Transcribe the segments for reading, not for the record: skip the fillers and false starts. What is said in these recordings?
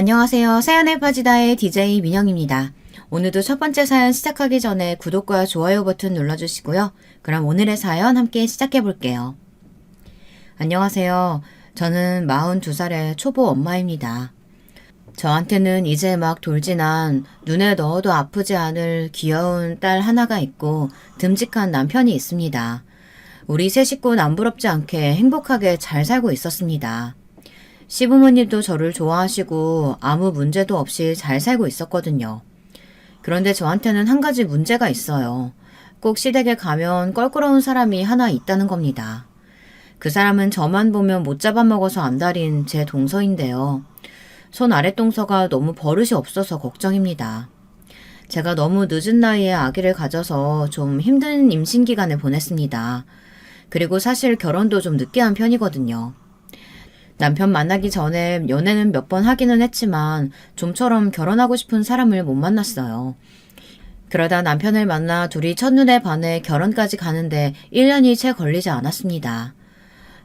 안녕하세요. 사연의 빠지다의 DJ 민영입니다. 오늘도 첫 번째 사연 시작하기 전에 구독과 좋아요 버튼 눌러주시고요. 그럼 오늘의 사연 함께 시작해 볼게요. 안녕하세요. 저는 42살의 초보 엄마입니다. 저한테는 이제 막 돌진한 눈에 넣어도 아프지 않을 귀여운 딸 하나가 있고 듬직한 남편이 있습니다. 우리 세 식구 남부럽지 않게 행복하게 잘 살고 있었습니다. 시부모님도 저를 좋아하시고 아무 문제도 없이 잘 살고 있었거든요. 그런데 저한테는 한 가지 문제가 있어요. 꼭 시댁에 가면 껄끄러운 사람이 하나 있다는 겁니다. 그 사람은 저만 보면 못 잡아먹어서 안달인 제 동서인데요. 손 아랫동서가 너무 버릇이 없어서 걱정입니다. 제가 너무 늦은 나이에 아기를 가져서 좀 힘든 임신기간을 보냈습니다. 그리고 사실 결혼도 좀 늦게 한 편이거든요. 남편 만나기 전에 연애는 몇 번 하기는 했지만 좀처럼 결혼하고 싶은 사람을 못 만났어요. 그러다 남편을 만나 둘이 첫눈에 반해 결혼까지 가는데 1년이 채 걸리지 않았습니다.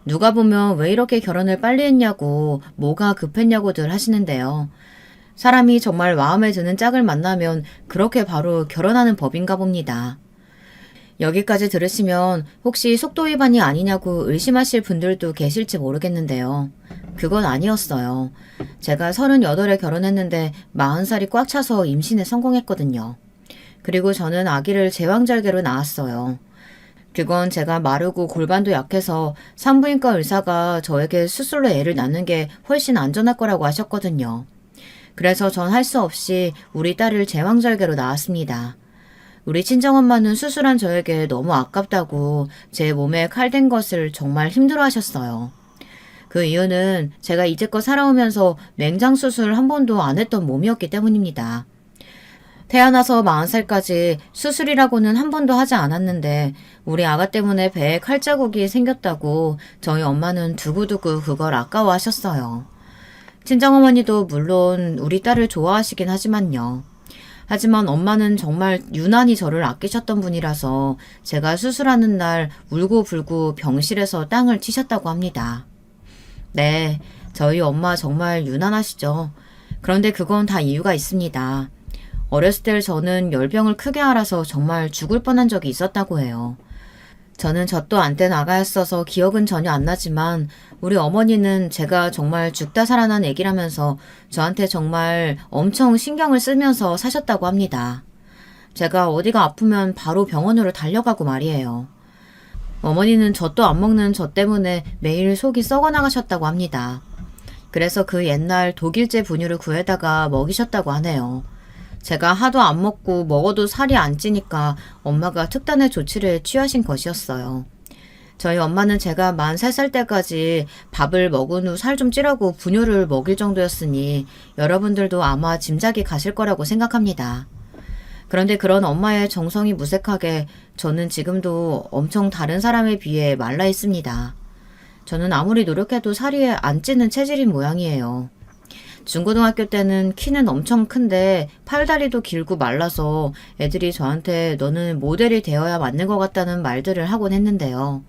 누가 보면 왜 이렇게 결혼을 빨리 했냐고 뭐가 급했냐고들 하시는데요. 사람이 정말 마음에 드는 짝을 만나면 그렇게 바로 결혼하는 법인가 봅니다. 여기까지 들으시면 혹시 속도 위반이 아니냐고 의심하실 분들도 계실지 모르겠는데요. 그건 아니었어요. 제가 38에 결혼했는데 40살이 꽉 차서 임신에 성공했거든요. 그리고 저는 아기를 제왕절개로 낳았어요. 그건 제가 마르고 골반도 약해서 산부인과 의사가 저에게 수술로 애를 낳는 게 훨씬 안전할 거라고 하셨거든요. 그래서 전 할 수 없이 우리 딸을 제왕절개로 낳았습니다. 우리 친정엄마는 수술한 저에게 너무 아깝다고 제 몸에 칼댄 것을 정말 힘들어하셨어요. 그 이유는 제가 이제껏 살아오면서 맹장 수술 한 번도 안 했던 몸이었기 때문입니다. 태어나서 40살까지 수술이라고는 한 번도 하지 않았는데 우리 아가 때문에 배에 칼자국이 생겼다고 저희 엄마는 두고두고 그걸 아까워하셨어요. 친정어머니도 물론 우리 딸을 좋아하시긴 하지만요. 하지만 엄마는 정말 유난히 저를 아끼셨던 분이라서 제가 수술하는 날 울고불고 병실에서 땅을 치셨다고 합니다. 네, 저희 엄마 정말 유난하시죠. 그런데 그건 다 이유가 있습니다. 어렸을 때 저는 열병을 크게 앓아서 정말 죽을 뻔한 적이 있었다고 해요. 저는 젖도 안 뗀 아가였어서 기억은 전혀 안 나지만 우리 어머니는 제가 정말 죽다 살아난 애기라면서 저한테 정말 엄청 신경을 쓰면서 사셨다고 합니다. 제가 어디가 아프면 바로 병원으로 달려가고 말이에요. 어머니는 젖도 안 먹는 저 때문에 매일 속이 썩어나가셨다고 합니다. 그래서 그 옛날 독일제 분유를 구해다가 먹이셨다고 하네요. 제가 하도 안 먹고 먹어도 살이 안 찌니까 엄마가 특단의 조치를 취하신 것이었어요. 저희 엄마는 제가 만 3살 때까지 밥을 먹은 후 살 좀 찌라고 분유를 먹일 정도였으니 여러분들도 아마 짐작이 가실 거라고 생각합니다. 그런데 그런 엄마의 정성이 무색하게 저는 지금도 엄청 다른 사람에 비해 말라 있습니다. 저는 아무리 노력해도 살이 안 찌는 체질인 모양이에요. 중고등학교 때는 키는 엄청 큰데 팔다리도 길고 말라서 애들이 저한테 너는 모델이 되어야 맞는 것 같다는 말들을 하곤 했는데요.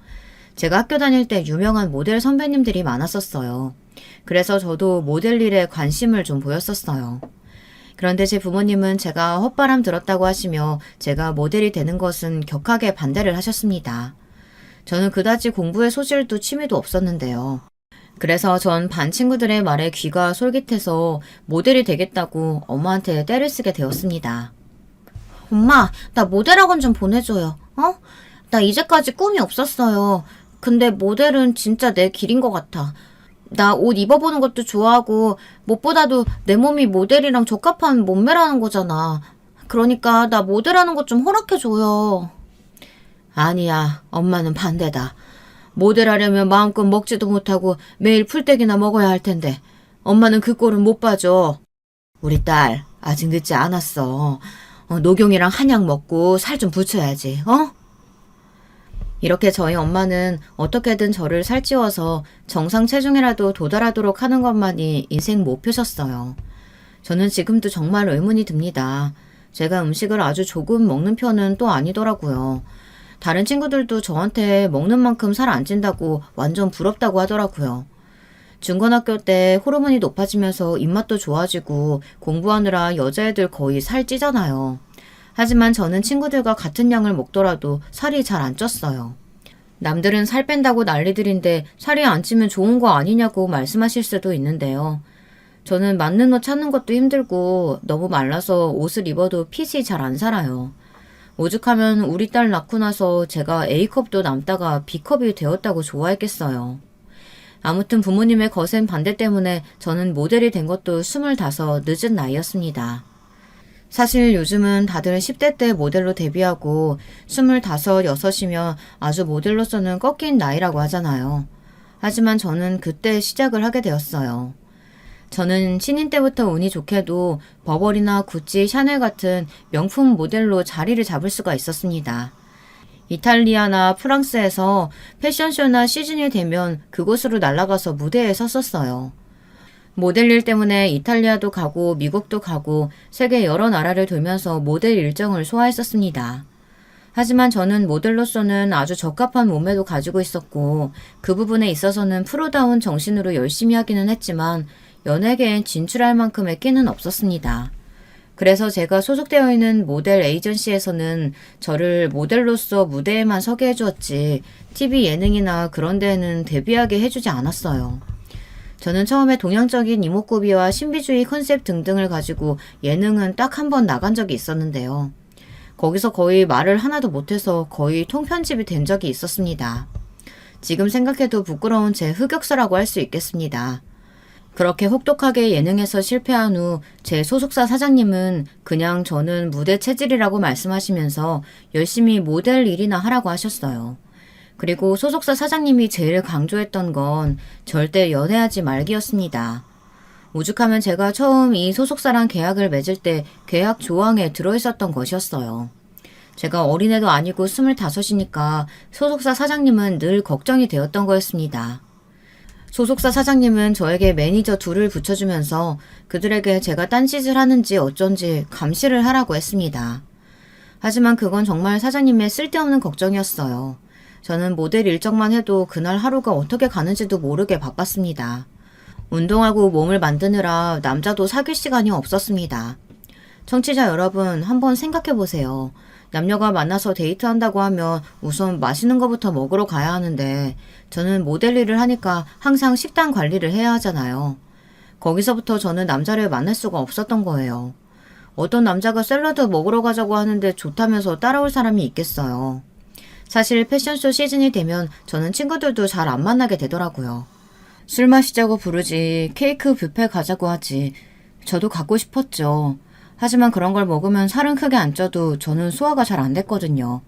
제가 학교 다닐 때 유명한 모델 선배님들이 많았었어요. 그래서 저도 모델 일에 관심을 좀 보였었어요. 그런데 제 부모님은 제가 헛바람 들었다고 하시며 제가 모델이 되는 것은 격하게 반대를 하셨습니다. 저는 그다지 공부에 소질도 취미도 없었는데요. 그래서 전 반 친구들의 말에 귀가 솔깃해서 모델이 되겠다고 엄마한테 떼를 쓰게 되었습니다. 엄마, 나 모델 학원 좀 보내줘요. 어? 나 이제까지 꿈이 없었어요. 근데 모델은 진짜 내 길인 것 같아. 나 옷 입어보는 것도 좋아하고 무엇보다도 내 몸이 모델이랑 적합한 몸매라는 거잖아. 그러니까 나 모델하는 것 좀 허락해줘요. 아니야, 엄마는 반대다. 모델하려면 마음껏 먹지도 못하고 매일 풀떼기나 먹어야 할 텐데 엄마는 그 꼴은 못 봐줘. 우리 딸 아직 늦지 않았어. 녹용이랑 한약 먹고 살 좀 붙여야지. 이렇게 저희 엄마는 어떻게든 저를 살찌워서 정상 체중이라도 도달하도록 하는 것만이 인생 목표셨어요. 저는 지금도 정말 의문이 듭니다. 제가 음식을 아주 조금 먹는 편은 또 아니더라고요. 다른 친구들도 저한테 먹는 만큼 살 안 찐다고 완전 부럽다고 하더라고요. 중고등학교 때 호르몬이 높아지면서 입맛도 좋아지고 공부하느라 여자애들 거의 살 찌잖아요. 하지만 저는 친구들과 같은 양을 먹더라도 살이 잘 안 쪘어요. 남들은 살 뺀다고 난리들인데 살이 안 찌면 좋은 거 아니냐고 말씀하실 수도 있는데요. 저는 맞는 옷 찾는 것도 힘들고 너무 말라서 옷을 입어도 핏이 잘 안 살아요. 오죽하면 우리 딸 낳고 나서 제가 A컵도 남다가 B컵이 되었다고 좋아했겠어요. 아무튼 부모님의 거센 반대 때문에 저는 모델이 된 것도 25 늦은 나이였습니다. 사실 요즘은 다들 10대 때 모델로 데뷔하고 25, 6이면 아주 모델로서는 꺾인 나이라고 하잖아요. 하지만 저는 그때 시작을 하게 되었어요. 저는 신인 때부터 운이 좋게도 버버리나 구찌, 샤넬 같은 명품 모델로 자리를 잡을 수가 있었습니다. 이탈리아나 프랑스에서 패션쇼나 시즌이 되면 그곳으로 날아가서 무대에 섰었어요. 모델 일 때문에 이탈리아도 가고 미국도 가고 세계 여러 나라를 돌면서 모델 일정을 소화했었습니다. 하지만 저는 모델로서는 아주 적합한 몸매도 가지고 있었고 그 부분에 있어서는 프로다운 정신으로 열심히 하기는 했지만 연예계엔 진출할 만큼의 끼는 없었습니다. 그래서 제가 소속되어 있는 모델 에이전시에서는 저를 모델로서 무대에만 서게 해주었지 TV 예능이나 그런 데에는 데뷔하게 해주지 않았어요. 저는 처음에 동양적인 이목구비와 신비주의 컨셉 등등을 가지고 예능은 딱 한 번 나간 적이 있었는데요. 거기서 거의 말을 하나도 못해서 거의 통편집이 된 적이 있었습니다. 지금 생각해도 부끄러운 제 흑역사라고 할 수 있겠습니다. 그렇게 혹독하게 예능에서 실패한 후 제 소속사 사장님은 그냥 저는 무대 체질이라고 말씀하시면서 열심히 모델 일이나 하라고 하셨어요. 그리고 소속사 사장님이 제일 강조했던 건 절대 연애하지 말기였습니다. 오죽하면 제가 처음 이 소속사랑 계약을 맺을 때 계약 조항에 들어있었던 것이었어요. 제가 어린애도 아니고 25이니까 소속사 사장님은 늘 걱정이 되었던 거였습니다. 소속사 사장님은 저에게 매니저 둘을 붙여주면서 그들에게 제가 딴짓을 하는지 어쩐지 감시를 하라고 했습니다. 하지만 그건 정말 사장님의 쓸데없는 걱정이었어요. 저는 모델 일정만 해도 그날 하루가 어떻게 가는지도 모르게 바빴습니다. 운동하고 몸을 만드느라 남자도 사귈 시간이 없었습니다. 청취자 여러분, 한번 생각해보세요. 남녀가 만나서 데이트한다고 하면 우선 맛있는 것부터 먹으러 가야 하는데 저는 모델 일을 하니까 항상 식단 관리를 해야 하잖아요. 거기서부터 저는 남자를 만날 수가 없었던 거예요. 어떤 남자가 샐러드 먹으러 가자고 하는데 좋다면서 따라올 사람이 있겠어요. 사실 패션쇼 시즌이 되면 저는 친구들도 잘 안 만나게 되더라고요. 술 마시자고 부르지 케이크 뷔페 가자고 하지. 저도 가고 싶었죠. 하지만 그런 걸 먹으면 살은 크게 안 쪄도 저는 소화가 잘 안 됐거든요.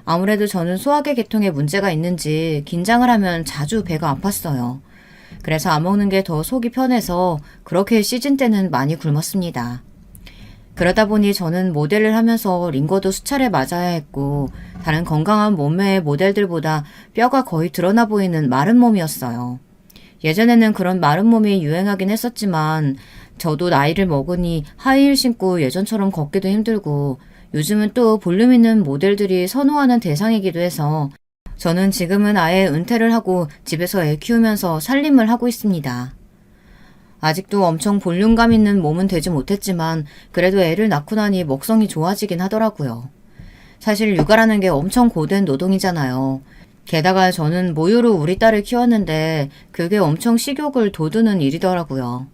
아무래도 저는 소화계 계통에 문제가 있는지 긴장을 하면 자주 배가 아팠어요. 그래서 안 먹는 게 더 속이 편해서 그렇게 시즌 때는 많이 굶었습니다. 그러다 보니 저는 모델을 하면서 링거도 수차례 맞아야 했고 다른 건강한 몸매의 모델들보다 뼈가 거의 드러나 보이는 마른 몸이었어요. 예전에는 그런 마른 몸이 유행하긴 했었지만 저도 나이를 먹으니 하이힐 신고 예전처럼 걷기도 힘들고 요즘은 또 볼륨 있는 모델들이 선호하는 대상이기도 해서 저는 지금은 아예 은퇴를 하고 집에서 애 키우면서 살림을 하고 있습니다. 아직도 엄청 볼륨감 있는 몸은 되지 못했지만 그래도 애를 낳고 나니 먹성이 좋아지긴 하더라고요. 사실 육아라는 게 엄청 고된 노동이잖아요. 게다가 저는 모유로 우리 딸을 키웠는데 그게 엄청 식욕을 돋우는 일이더라고요.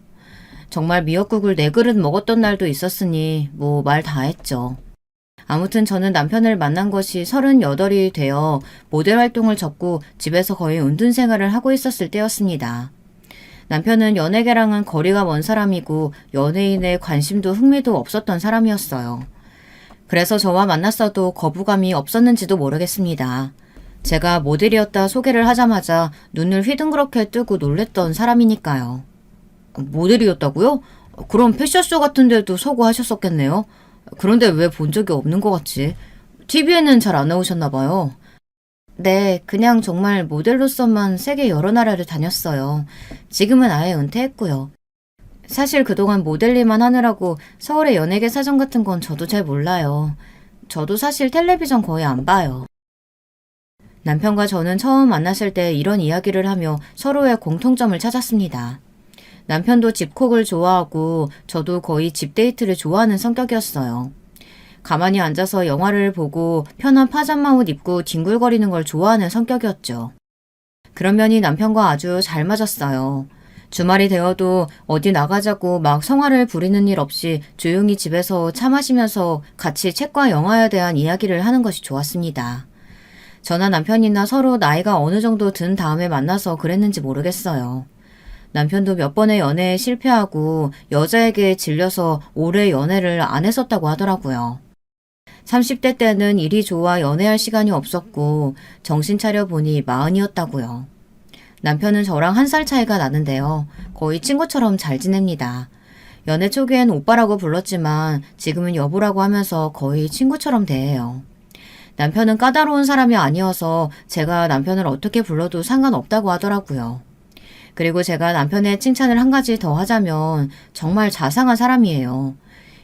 정말 미역국을 4그릇 먹었던 날도 있었으니 뭐 말 다 했죠. 아무튼 저는 남편을 만난 것이 38이 되어 모델 활동을 접고 집에서 거의 은둔 생활을 하고 있었을 때였습니다. 남편은 연예계랑은 거리가 먼 사람이고 연예인의 관심도 흥미도 없었던 사람이었어요. 그래서 저와 만났어도 거부감이 없었는지도 모르겠습니다. 제가 모델이었다 소개를 하자마자 눈을 휘둥그렇게 뜨고 놀랬던 사람이니까요. 모델이었다고요? 그럼 패션쇼 같은 데도 서고 하셨었겠네요. 그런데 왜 본 적이 없는 것 같지? TV에는 잘 안 나오셨나 봐요. 네, 그냥 정말 모델로서만 세계 여러 나라를 다녔어요. 지금은 아예 은퇴했고요. 사실 그동안 모델 일만 하느라고 서울의 연예계 사정 같은 건 저도 잘 몰라요. 저도 사실 텔레비전 거의 안 봐요. 남편과 저는 처음 만났을 때 이런 이야기를 하며 서로의 공통점을 찾았습니다. 남편도 집콕을 좋아하고 저도 거의 집데이트를 좋아하는 성격이었어요. 가만히 앉아서 영화를 보고 편한 파자마 옷 입고 뒹굴거리는 걸 좋아하는 성격이었죠. 그런 면이 남편과 아주 잘 맞았어요. 주말이 되어도 어디 나가자고 막 성화를 부리는 일 없이 조용히 집에서 차 마시면서 같이 책과 영화에 대한 이야기를 하는 것이 좋았습니다. 저나 남편이나 서로 나이가 어느 정도 든 다음에 만나서 그랬는지 모르겠어요. 남편도 몇 번의 연애에 실패하고 여자에게 질려서 오래 연애를 안 했었다고 하더라고요. 30대 때는 일이 좋아 연애할 시간이 없었고 정신 차려 보니 40이었다고요. 남편은 저랑 1살 차이가 나는데요. 거의 친구처럼 잘 지냅니다. 연애 초기엔 오빠라고 불렀지만 지금은 여보라고 하면서 거의 친구처럼 대해요. 남편은 까다로운 사람이 아니어서 제가 남편을 어떻게 불러도 상관없다고 하더라고요. 그리고 제가 남편의 칭찬을 한 가지 더 하자면 정말 자상한 사람이에요.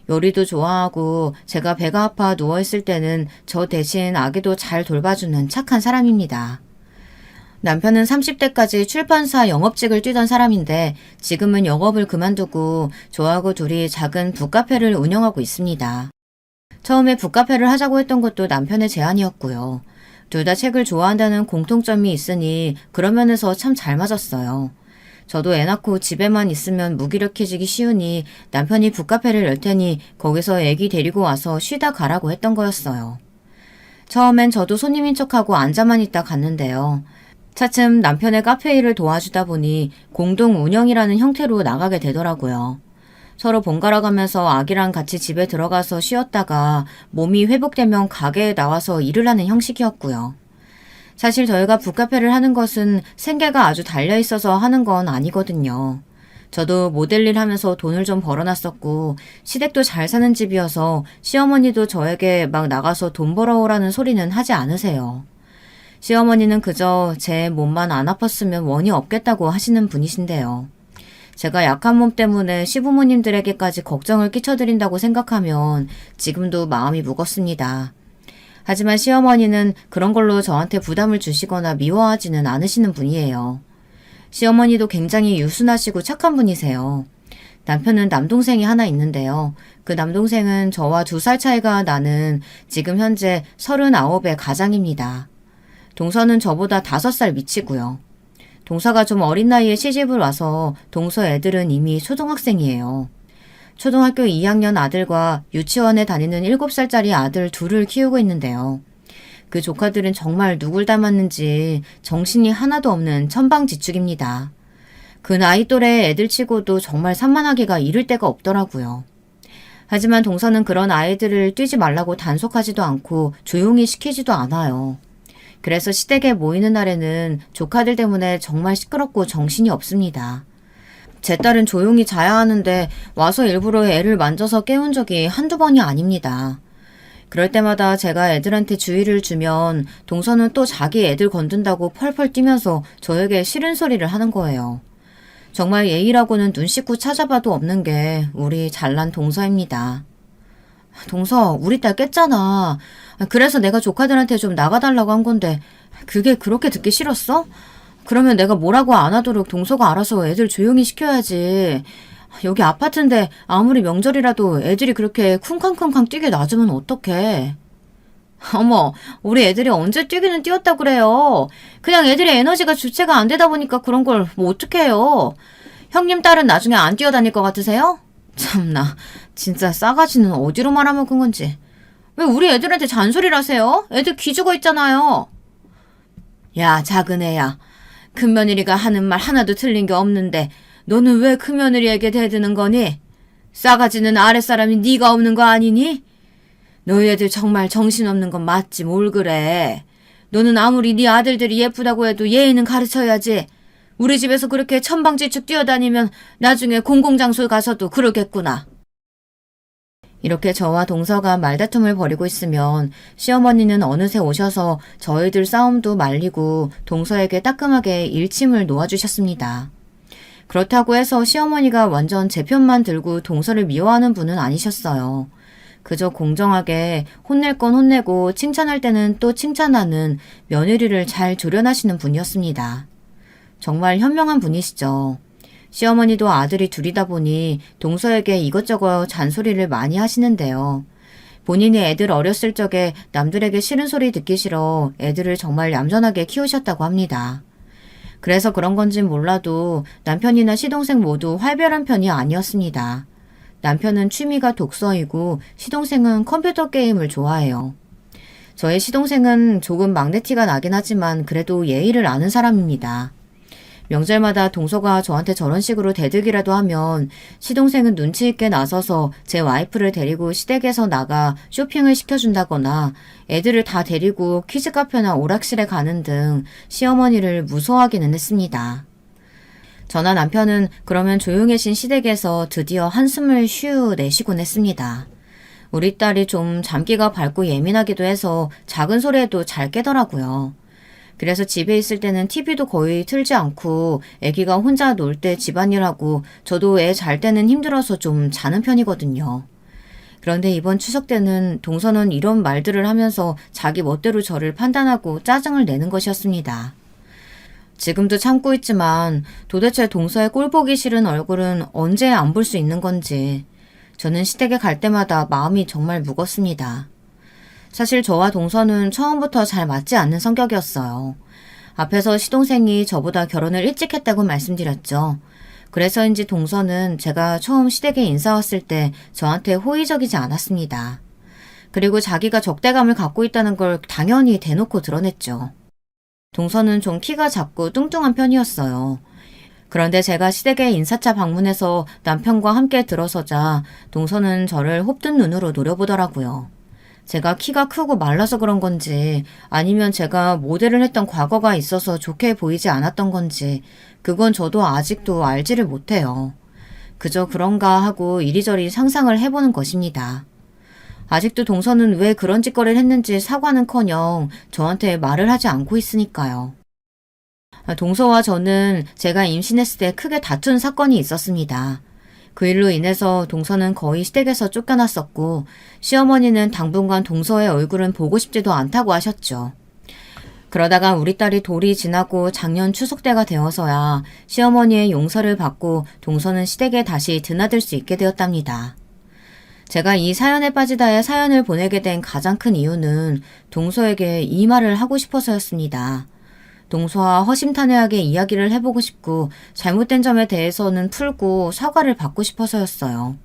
요리도 좋아하고 제가 배가 아파 누워있을 때는 저 대신 아기도 잘 돌봐주는 착한 사람입니다. 남편은 30대까지 출판사 영업직을 뛰던 사람인데 지금은 영업을 그만두고 저하고 둘이 작은 북카페를 운영하고 있습니다. 처음에 북카페를 하자고 했던 것도 남편의 제안이었고요. 둘 다 책을 좋아한다는 공통점이 있으니 그런 면에서 참 잘 맞았어요. 저도 애 낳고 집에만 있으면 무기력해지기 쉬우니 남편이 북카페를 열 테니 거기서 애기 데리고 와서 쉬다 가라고 했던 거였어요. 처음엔 저도 손님인 척하고 앉아만 있다 갔는데요. 차츰 남편의 카페 일을 도와주다 보니 공동 운영이라는 형태로 나가게 되더라고요. 서로 번갈아 가면서 아기랑 같이 집에 들어가서 쉬었다가 몸이 회복되면 가게에 나와서 일을 하는 형식이었고요. 사실 저희가 북카페를 하는 것은 생계가 아주 달려있어서 하는 건 아니거든요. 저도 모델 일 하면서 돈을 좀 벌어놨었고 시댁도 잘 사는 집이어서 시어머니도 저에게 막 나가서 돈 벌어오라는 소리는 하지 않으세요. 시어머니는 그저 제 몸만 안 아팠으면 원이 없겠다고 하시는 분이신데요. 제가 약한 몸 때문에 시부모님들에게까지 걱정을 끼쳐드린다고 생각하면 지금도 마음이 무겁습니다. 하지만 시어머니는 그런 걸로 저한테 부담을 주시거나 미워하지는 않으시는 분이에요. 시어머니도 굉장히 유순하시고 착한 분이세요. 남편은 남동생이 하나 있는데요. 그 남동생은 저와 2살 차이가 나는 지금 현재 39의 가장입니다. 동서는 저보다 5살 미치고요. 동서가 좀 어린 나이에 시집을 와서 동서 애들은 이미 초등학생이에요. 초등학교 2학년 아들과 유치원에 다니는 7살짜리 아들 둘을 키우고 있는데요. 그 조카들은 정말 누굴 닮았는지 정신이 하나도 없는 천방지축입니다. 그 나이 또래 애들 치고도 정말 산만하기가 이를 데가 없더라고요. 하지만 동서는 그런 아이들을 뛰지 말라고 단속하지도 않고 조용히 시키지도 않아요. 그래서 시댁에 모이는 날에는 조카들 때문에 정말 시끄럽고 정신이 없습니다. 제 딸은 조용히 자야 하는데 와서 일부러 애를 만져서 깨운 적이 한두 번이 아닙니다. 그럴 때마다 제가 애들한테 주의를 주면 동서는 또 자기 애들 건든다고 펄펄 뛰면서 저에게 싫은 소리를 하는 거예요. 정말 예의라고는 눈 씻고 찾아봐도 없는 게 우리 잘난 동서입니다. 동서, 우리 딸 깼잖아. 그래서 내가 조카들한테 좀 나가달라고 한 건데 그게 그렇게 듣기 싫었어? 그러면 내가 뭐라고 안 하도록 동서가 알아서 애들 조용히 시켜야지. 여기 아파트인데 아무리 명절이라도 애들이 그렇게 쿵쾅쿵쾅 뛰게 놔주면 어떡해. 어머, 우리 애들이 언제 뛰기는 뛰었다 그래요. 그냥 애들의 에너지가 주체가 안 되다 보니까 그런 걸 뭐 어떡해요. 형님 딸은 나중에 안 뛰어다닐 것 같으세요? 참나, 진짜 싸가지는 어디로 말아먹은 건지. 왜 우리 애들한테 잔소리를 하세요? 애들 기죽어 있잖아요. 야, 작은 애야. 큰며느리가 하는 말 하나도 틀린 게 없는데 너는 왜 큰며느리에게 대드는 거니? 싸가지는 아랫사람이 네가 없는 거 아니니? 너희 애들 정말 정신없는 건 맞지 뭘 그래. 너는 아무리 네 아들들이 예쁘다고 해도 예의는 가르쳐야지. 우리 집에서 그렇게 천방지축 뛰어다니면 나중에 공공장소 가서도 그러겠구나. 이렇게 저와 동서가 말다툼을 벌이고 있으면 시어머니는 어느새 오셔서 저희들 싸움도 말리고 동서에게 따끔하게 일침을 놓아주셨습니다. 그렇다고 해서 시어머니가 완전 제 편만 들고 동서를 미워하는 분은 아니셨어요. 그저 공정하게 혼낼 건 혼내고 칭찬할 때는 또 칭찬하는 며느리를 잘 조련하시는 분이었습니다. 정말 현명한 분이시죠. 시어머니도 아들이 둘이다 보니 동서에게 이것저것 잔소리를 많이 하시는데요. 본인이 애들 어렸을 적에 남들에게 싫은 소리 듣기 싫어 애들을 정말 얌전하게 키우셨다고 합니다. 그래서 그런 건진 몰라도 남편이나 시동생 모두 활발한 편이 아니었습니다. 남편은 취미가 독서이고 시동생은 컴퓨터 게임을 좋아해요. 저의 시동생은 조금 막내티가 나긴 하지만 그래도 예의를 아는 사람입니다. 명절마다 동서가 저한테 저런 식으로 대들기라도 하면 시동생은 눈치 있게 나서서 제 와이프를 데리고 시댁에서 나가 쇼핑을 시켜준다거나 애들을 다 데리고 키즈 카페나 오락실에 가는 등 시어머니를 무서워하기는 했습니다. 저나 남편은 그러면 조용해진 시댁에서 드디어 한숨을 휴 내쉬곤 했습니다. 우리 딸이 좀 잠기가 밝고 예민하기도 해서 작은 소리에도 잘 깨더라고요. 그래서 집에 있을 때는 TV도 거의 틀지 않고 아기가 혼자 놀 때 집안일하고 저도 애 잘 때는 힘들어서 좀 자는 편이거든요. 그런데 이번 추석 때는 동서는 이런 말들을 하면서 자기 멋대로 저를 판단하고 짜증을 내는 것이었습니다. 지금도 참고 있지만 도대체 동서의 꼴보기 싫은 얼굴은 언제 안 볼 수 있는 건지 저는 시댁에 갈 때마다 마음이 정말 무겁습니다. 사실 저와 동서는 처음부터 잘 맞지 않는 성격이었어요. 앞에서 시동생이 저보다 결혼을 일찍 했다고 말씀드렸죠. 그래서인지 동서는 제가 처음 시댁에 인사 왔을 때 저한테 호의적이지 않았습니다. 그리고 자기가 적대감을 갖고 있다는 걸 당연히 대놓고 드러냈죠. 동서는 좀 키가 작고 뚱뚱한 편이었어요. 그런데 제가 시댁에 인사차 방문해서 남편과 함께 들어서자 동서는 저를 홉든 눈으로 노려보더라고요. 제가 키가 크고 말라서 그런 건지 아니면 제가 모델을 했던 과거가 있어서 좋게 보이지 않았던 건지 그건 저도 아직도 알지를 못해요. 그저 그런가 하고 이리저리 상상을 해보는 것입니다. 아직도 동서는 왜 그런 짓거리를 했는지 사과는커녕 저한테 말을 하지 않고 있으니까요. 동서와 저는 제가 임신했을 때 크게 다툰 사건이 있었습니다. 그 일로 인해서 동서는 거의 시댁에서 쫓겨났었고 시어머니는 당분간 동서의 얼굴은 보고 싶지도 않다고 하셨죠. 그러다가 우리 딸이 돌이 지나고 작년 추석 때가 되어서야 시어머니의 용서를 받고 동서는 시댁에 다시 드나들 수 있게 되었답니다. 제가 이 사연에 빠지다의 사연을 보내게 된 가장 큰 이유는 동서에게 이 말을 하고 싶어서였습니다. 동서와 허심탄회하게 이야기를 해보고 싶고 잘못된 점에 대해서는 풀고 사과를 받고 싶어서였어요.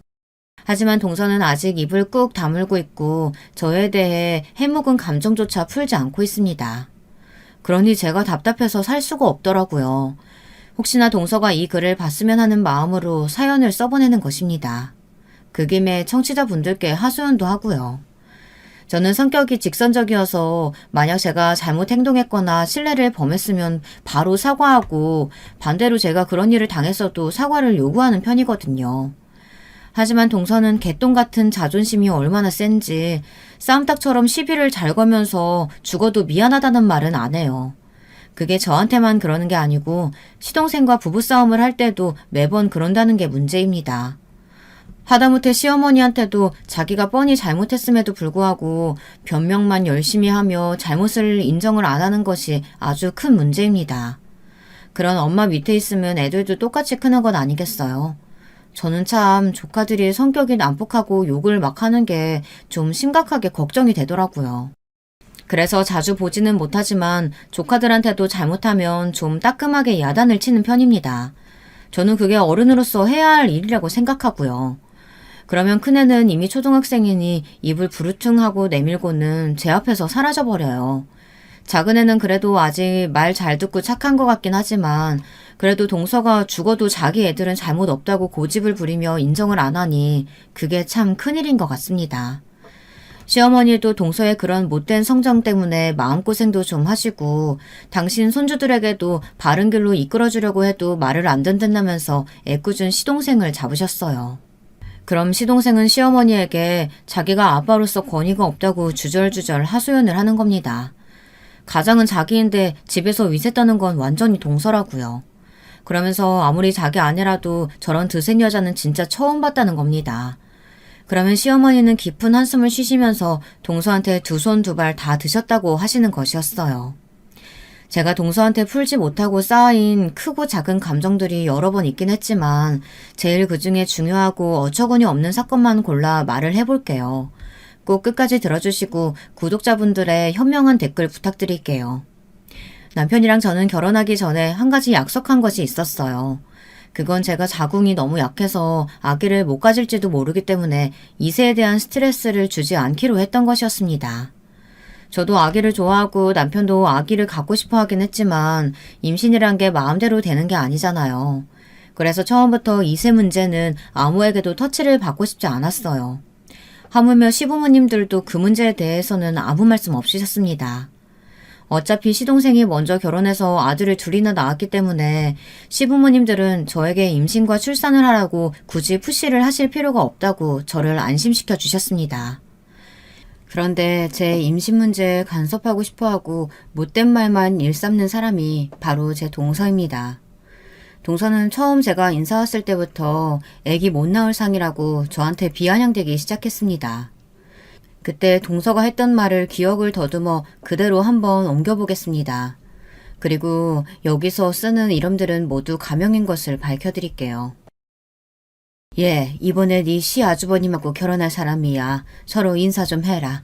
하지만 동서는 아직 입을 꾹 다물고 있고 저에 대해 해묵은 감정조차 풀지 않고 있습니다. 그러니 제가 답답해서 살 수가 없더라고요. 혹시나 동서가 이 글을 봤으면 하는 마음으로 사연을 써보내는 것입니다. 그 김에 청취자분들께 하소연도 하고요. 저는 성격이 직선적이어서 만약 제가 잘못 행동했거나 신뢰를 범했으면 바로 사과하고 반대로 제가 그런 일을 당했어도 사과를 요구하는 편이거든요. 하지만 동서는 개똥 같은 자존심이 얼마나 센지 싸움닭처럼 시비를 잘 거면서 죽어도 미안하다는 말은 안 해요. 그게 저한테만 그러는 게 아니고 시동생과 부부싸움을 할 때도 매번 그런다는 게 문제입니다. 하다못해 시어머니한테도 자기가 뻔히 잘못했음에도 불구하고 변명만 열심히 하며 잘못을 인정을 안 하는 것이 아주 큰 문제입니다. 그런 엄마 밑에 있으면 애들도 똑같이 크는 건 아니겠어요. 저는 참 조카들이 성격이 난폭하고 욕을 막 하는 게 좀 심각하게 걱정이 되더라고요. 그래서 자주 보지는 못하지만 조카들한테도 잘못하면 좀 따끔하게 야단을 치는 편입니다. 저는 그게 어른으로서 해야 할 일이라고 생각하고요. 그러면 큰애는 이미 초등학생이니 입을 부르퉁하고 내밀고는 제 앞에서 사라져버려요. 작은 애는 그래도 아직 말 잘 듣고 착한 것 같긴 하지만 그래도 동서가 죽어도 자기 애들은 잘못 없다고 고집을 부리며 인정을 안 하니 그게 참 큰일인 것 같습니다. 시어머니도 동서의 그런 못된 성정 때문에 마음고생도 좀 하시고 당신 손주들에게도 바른 길로 이끌어주려고 해도 말을 안 듣는다면서 애꿎은 시동생을 잡으셨어요. 그럼 시동생은 시어머니에게 자기가 아빠로서 권위가 없다고 주절주절 하소연을 하는 겁니다. 가장은 자기인데 집에서 위세 떠는 건 완전히 동서라고요. 그러면서 아무리 자기 아내라도 저런 드센 여자는 진짜 처음 봤다는 겁니다. 그러면 시어머니는 깊은 한숨을 쉬시면서 동서한테 두 손 두 발 다 드셨다고 하시는 것이었어요. 제가 동서한테 풀지 못하고 쌓인 크고 작은 감정들이 여러 번 있긴 했지만 제일 그중에 중요하고 어처구니 없는 사건만 골라 말을 해볼게요. 꼭 끝까지 들어주시고 구독자분들의 현명한 댓글 부탁드릴게요. 남편이랑 저는 결혼하기 전에 한 가지 약속한 것이 있었어요. 그건 제가 자궁이 너무 약해서 아기를 못 가질지도 모르기 때문에 이세에 대한 스트레스를 주지 않기로 했던 것이었습니다. 저도 아기를 좋아하고 남편도 아기를 갖고 싶어 하긴 했지만 임신이란 게 마음대로 되는 게 아니잖아요. 그래서 처음부터 이세 문제는 아무에게도 터치를 받고 싶지 않았어요. 하물며 시부모님들도 그 문제에 대해서는 아무 말씀 없으셨습니다. 어차피 시동생이 먼저 결혼해서 아들을 둘이나 낳았기 때문에 시부모님들은 저에게 임신과 출산을 하라고 굳이 푸시를 하실 필요가 없다고 저를 안심시켜 주셨습니다. 그런데 제 임신 문제에 간섭하고 싶어하고 못된 말만 일삼는 사람이 바로 제 동서입니다. 동서는 처음 제가 인사 왔을 때부터 애기 못 낳을 상이라고 저한테 비아냥대기 시작했습니다. 그때 동서가 했던 말을 기억을 더듬어 그대로 한번 옮겨보겠습니다. 그리고 여기서 쓰는 이름들은 모두 가명인 것을 밝혀드릴게요. 예, 이번에 네 시아주버님하고 결혼할 사람이야. 서로 인사 좀 해라.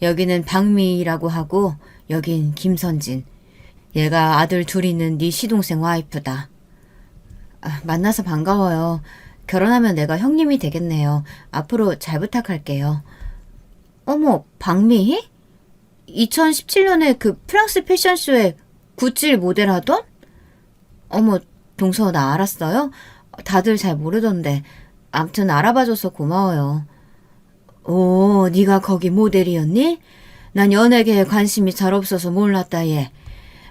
여기는 박미희라고 하고 여긴 김선진. 얘가 아들 둘 있는 네 시동생 와이프다. 만나서 반가워요. 결혼하면 내가 형님이 되겠네요. 앞으로 잘 부탁할게요. 어머, 박미희? 2017년에 그 프랑스 패션쇼에 구찌 모델 하던? 어머, 동서 나 알았어요? 다들 잘 모르던데. 암튼 알아봐줘서 고마워요. 오, 네가 거기 모델이었니? 난 연예계에 관심이 잘 없어서 몰랐다 얘.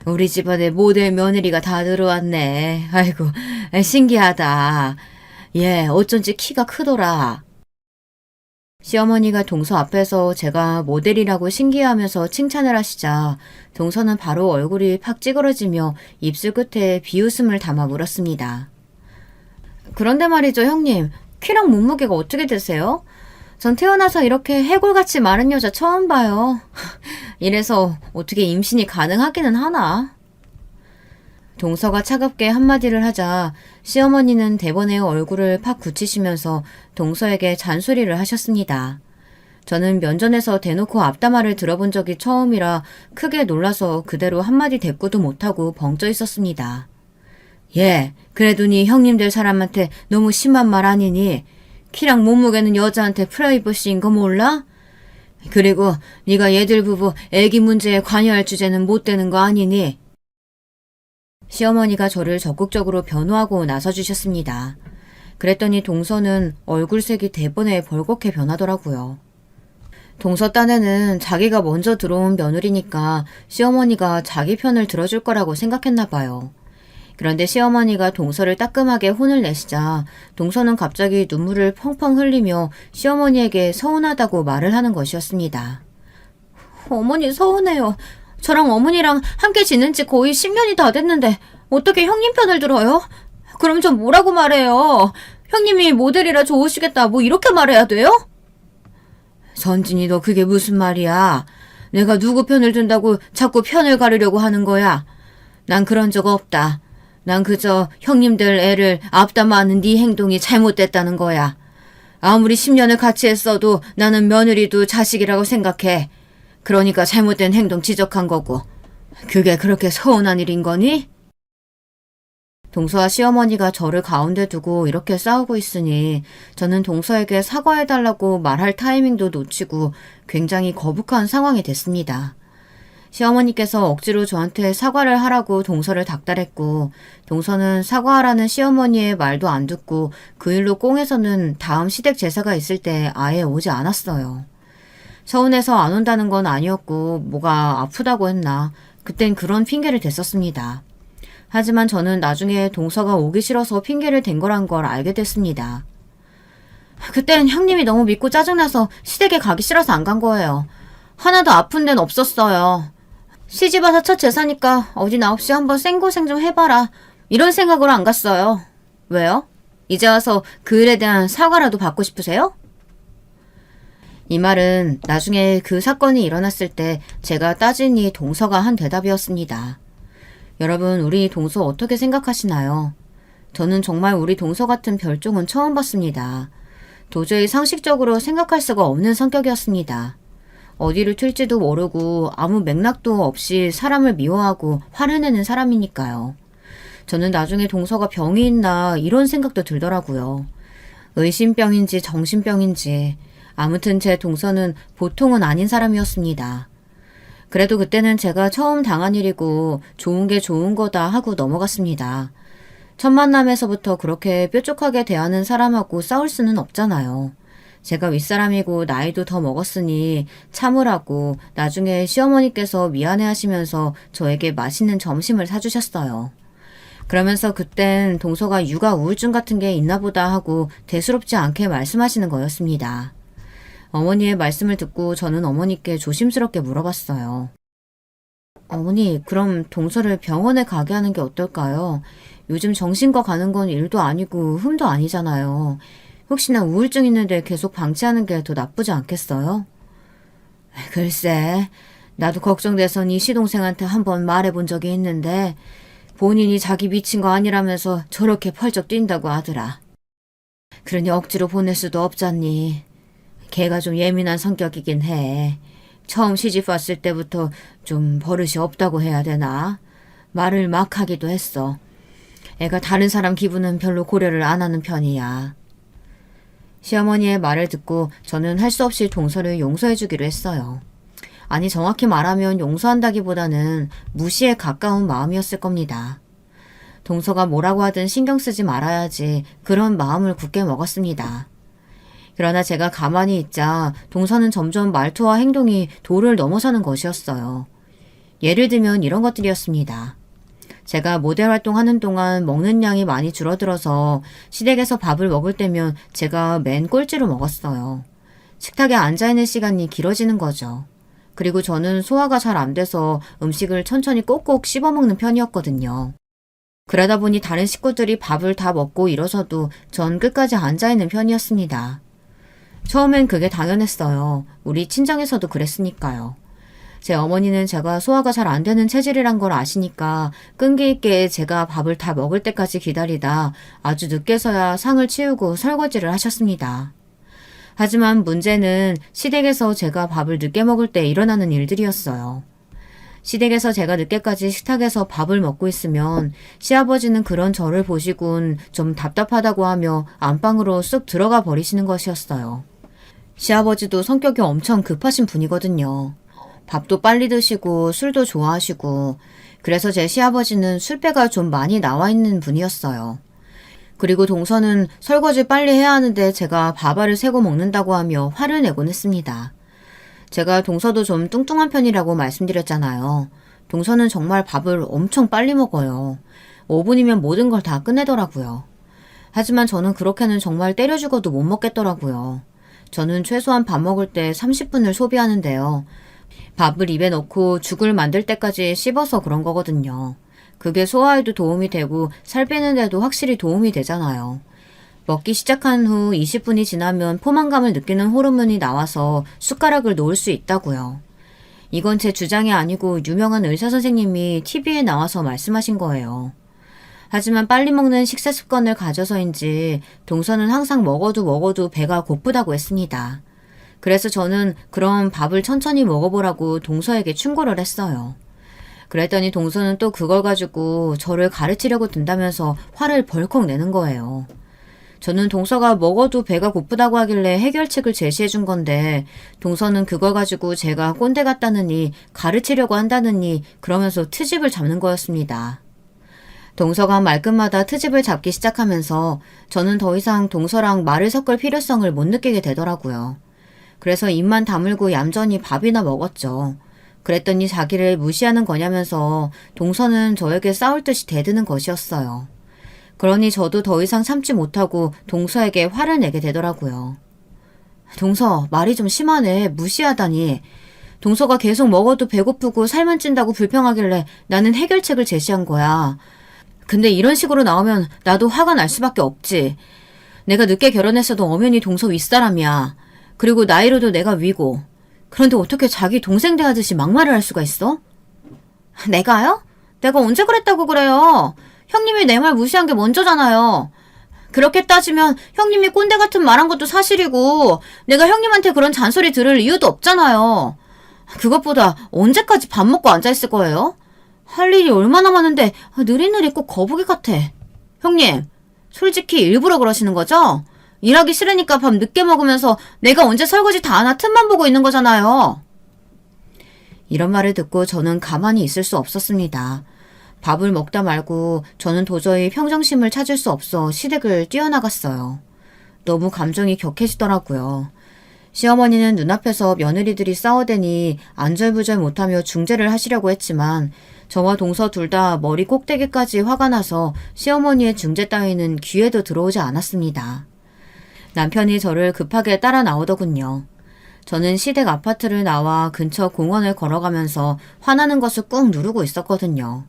우리 집안에 모델 며느리가 다 들어왔네. 아이고, 신기하다. 얘 어쩐지 키가 크더라. 시어머니가 동서 앞에서 제가 모델이라고 신기해하면서 칭찬을 하시자 동서는 바로 얼굴이 팍 찌그러지며 입술 끝에 비웃음을 담아 물었습니다. 그런데 말이죠, 형님. 키랑 몸무게가 어떻게 되세요? 전 태어나서 이렇게 해골같이 마른 여자 처음 봐요. 이래서 어떻게 임신이 가능하기는 하나? 동서가 차갑게 한마디를 하자 시어머니는 대번에 얼굴을 팍 굳히시면서 동서에게 잔소리를 하셨습니다. 저는 면전에서 대놓고 앞담화를 들어본 적이 처음이라 크게 놀라서 그대로 한마디 대꾸도 못하고 벙쪄 있었습니다. 예, 그래도 네 형님들 사람한테 너무 심한 말 아니니? 키랑 몸무게는 여자한테 프라이버시인 거 몰라? 그리고 네가 얘들 부부 애기 문제에 관여할 주제는 못 되는 거 아니니? 시어머니가 저를 적극적으로 변호하고 나서주셨습니다. 그랬더니 동서는 얼굴색이 대번에 벌겋게 변하더라고요. 동서 딴에는 자기가 먼저 들어온 며느리니까 시어머니가 자기 편을 들어줄 거라고 생각했나 봐요. 그런데 시어머니가 동서를 따끔하게 혼을 내시자 동서는 갑자기 눈물을 펑펑 흘리며 시어머니에게 서운하다고 말을 하는 것이었습니다. 어머니 서운해요. 저랑 어머니랑 함께 지낸 지 거의 10년이 다 됐는데 어떻게 형님 편을 들어요? 그럼 전 뭐라고 말해요? 형님이 모델이라 좋으시겠다 뭐 이렇게 말해야 돼요? 선진이 너 그게 무슨 말이야? 내가 누구 편을 든다고 자꾸 편을 가르려고 하는 거야? 난 그런 적 없다. 난 그저 형님들 애를 앞담화하는 네 행동이 잘못됐다는 거야. 아무리 10년을 같이 했어도 나는 며느리도 자식이라고 생각해. 그러니까 잘못된 행동 지적한 거고. 그게 그렇게 서운한 일인 거니? 동서와 시어머니가 저를 가운데 두고 이렇게 싸우고 있으니 저는 동서에게 사과해달라고 말할 타이밍도 놓치고 굉장히 거북한 상황이 됐습니다. 시어머니께서 억지로 저한테 사과를 하라고 동서를 닥달했고 동서는 사과하라는 시어머니의 말도 안 듣고 그 일로 꽁에서는 다음 시댁 제사가 있을 때 아예 오지 않았어요. 서운해서 안 온다는 건 아니었고 뭐가 아프다고 했나 그땐 그런 핑계를 댔었습니다. 하지만 저는 나중에 동서가 오기 싫어서 핑계를 댄 거란 걸 알게 됐습니다. 그땐 형님이 너무 밉고 짜증나서 시댁에 가기 싫어서 안 간 거예요. 하나도 아픈 데는 없었어요. 시집와서 첫 제사니까 어디나 없이 한번 생고생 좀 해봐라. 이런 생각으로 안 갔어요. 왜요? 이제 와서 그 일에 대한 사과라도 받고 싶으세요? 이 말은 나중에 그 사건이 일어났을 때 제가 따지니 동서가 한 대답이었습니다. 여러분, 우리 동서 어떻게 생각하시나요? 저는 정말 우리 동서 같은 별종은 처음 봤습니다. 도저히 상식적으로 생각할 수가 없는 성격이었습니다. 어디를 튈지도 모르고 아무 맥락도 없이 사람을 미워하고 화를 내는 사람이니까요. 저는 나중에 동서가 병이 있나 이런 생각도 들더라고요. 의심병인지 정신병인지 아무튼 제 동서는 보통은 아닌 사람이었습니다. 그래도 그때는 제가 처음 당한 일이고 좋은 게 좋은 거다 하고 넘어갔습니다. 첫 만남에서부터 그렇게 뾰족하게 대하는 사람하고 싸울 수는 없잖아요. 제가 윗사람이고 나이도 더 먹었으니 참으라고 나중에 시어머니께서 미안해 하시면서 저에게 맛있는 점심을 사주셨어요. 그러면서 그땐 동서가 육아 우울증 같은 게 있나 보다 하고 대수롭지 않게 말씀하시는 거였습니다. 어머니의 말씀을 듣고 저는 어머니께 조심스럽게 물어봤어요. 어머니, 그럼 동서를 병원에 가게 하는 게 어떨까요? 요즘 정신과 가는 건 일도 아니고 흠도 아니잖아요. 혹시나 우울증 있는데 계속 방치하는 게 더 나쁘지 않겠어요? 글쎄, 나도 걱정돼서 네 시동생한테 한번 말해본 적이 있는데 본인이 자기 미친 거 아니라면서 저렇게 펄쩍 뛴다고 하더라. 그러니 억지로 보낼 수도 없잖니. 걔가 좀 예민한 성격이긴 해. 처음 시집 왔을 때부터 좀 버릇이 없다고 해야 되나? 말을 막 하기도 했어. 애가 다른 사람 기분은 별로 고려를 안 하는 편이야. 시어머니의 말을 듣고 저는 할 수 없이 동서를 용서해주기로 했어요. 아니, 정확히 말하면 용서한다기보다는 무시에 가까운 마음이었을 겁니다. 동서가 뭐라고 하든 신경 쓰지 말아야지 그런 마음을 굳게 먹었습니다. 그러나 제가 가만히 있자 동서는 점점 말투와 행동이 도를 넘어서는 것이었어요. 예를 들면 이런 것들이었습니다. 제가 모델 활동하는 동안 먹는 양이 많이 줄어들어서 시댁에서 밥을 먹을 때면 제가 맨 꼴찌로 먹었어요. 식탁에 앉아있는 시간이 길어지는 거죠. 그리고 저는 소화가 잘 안 돼서 음식을 천천히 꼭꼭 씹어먹는 편이었거든요. 그러다 보니 다른 식구들이 밥을 다 먹고 일어서도 전 끝까지 앉아있는 편이었습니다. 처음엔 그게 당연했어요. 우리 친정에서도 그랬으니까요. 제 어머니는 제가 소화가 잘 안 되는 체질이란 걸 아시니까 끈기 있게 제가 밥을 다 먹을 때까지 기다리다 아주 늦게서야 상을 치우고 설거지를 하셨습니다. 하지만 문제는 시댁에서 제가 밥을 늦게 먹을 때 일어나는 일들이었어요. 시댁에서 제가 늦게까지 식탁에서 밥을 먹고 있으면 시아버지는 그런 저를 보시곤 좀 답답하다고 하며 안방으로 쑥 들어가 버리시는 것이었어요. 시아버지도 성격이 엄청 급하신 분이거든요. 밥도 빨리 드시고 술도 좋아하시고 그래서 제 시아버지는 술배가 좀 많이 나와 있는 분이었어요. 그리고 동서는 설거지 빨리 해야 하는데 제가 밥알을 새고 먹는다고 하며 화를 내곤 했습니다. 제가 동서도 좀 뚱뚱한 편이라고 말씀드렸잖아요. 동서는 정말 밥을 엄청 빨리 먹어요. 5분이면 모든 걸 다 끝내더라고요. 하지만 저는 그렇게는 정말 때려 죽어도 못 먹겠더라고요. 저는 최소한 밥 먹을 때 30분을 소비하는데요. 밥을 입에 넣고 죽을 만들 때까지 씹어서 그런 거거든요. 그게 소화에도 도움이 되고 살 빼는 데도 확실히 도움이 되잖아요. 먹기 시작한 후 20분이 지나면 포만감을 느끼는 호르몬이 나와서 숟가락을 놓을 수 있다고요. 이건 제 주장이 아니고 유명한 의사 선생님이 TV에 나와서 말씀하신 거예요. 하지만 빨리 먹는 식사 습관을 가져서인지 동서는 항상 먹어도 배가 고프다고 했습니다. 그래서 저는 그럼 밥을 천천히 먹어보라고 동서에게 충고를 했어요. 그랬더니 동서는 또 그걸 가지고 저를 가르치려고 든다면서 화를 벌컥 내는 거예요. 저는 동서가 먹어도 배가 고프다고 하길래 해결책을 제시해 준 건데 동서는 그걸 가지고 제가 꼰대 같다느니 가르치려고 한다느니 그러면서 트집을 잡는 거였습니다. 동서가 말끝마다 트집을 잡기 시작하면서 저는 더 이상 동서랑 말을 섞을 필요성을 못 느끼게 되더라고요. 그래서 입만 다물고 얌전히 밥이나 먹었죠. 그랬더니 자기를 무시하는 거냐면서 동서는 저에게 싸울 듯이 대드는 것이었어요. 그러니 저도 더 이상 참지 못하고 동서에게 화를 내게 되더라고요. 동서, 말이 좀 심하네. 무시하다니. 동서가 계속 먹어도 배고프고 살만 찐다고 불평하길래 나는 해결책을 제시한 거야. 근데 이런 식으로 나오면 나도 화가 날 수밖에 없지. 내가 늦게 결혼했어도 엄연히 동서 윗사람이야. 그리고 나이로도 내가 위고. 그런데 어떻게 자기 동생 대하듯이 막말을 할 수가 있어? 내가요? 내가 언제 그랬다고 그래요? 형님이 내 말 무시한 게 먼저잖아요. 그렇게 따지면 형님이 꼰대 같은 말한 것도 사실이고 내가 형님한테 그런 잔소리 들을 이유도 없잖아요. 그것보다 언제까지 밥 먹고 앉아있을 거예요? 할 일이 얼마나 많은데 느릿느릿 꼭 거북이 같아. 형님, 솔직히 일부러 그러시는 거죠? 일하기 싫으니까 밥 늦게 먹으면서 내가 언제 설거지 다 하나 틈만 보고 있는 거잖아요. 이런 말을 듣고 저는 가만히 있을 수 없었습니다. 밥을 먹다 말고 저는 도저히 평정심을 찾을 수 없어 시댁을 뛰어나갔어요. 너무 감정이 격해지더라고요. 시어머니는 눈앞에서 며느리들이 싸워대니 안절부절 못하며 중재를 하시려고 했지만 저와 동서 둘 다 머리 꼭대기까지 화가 나서 시어머니의 중재 따위는 귀에도 들어오지 않았습니다. 남편이 저를 급하게 따라 나오더군요. 저는 시댁 아파트를 나와 근처 공원을 걸어가면서 화나는 것을 꾹 누르고 있었거든요.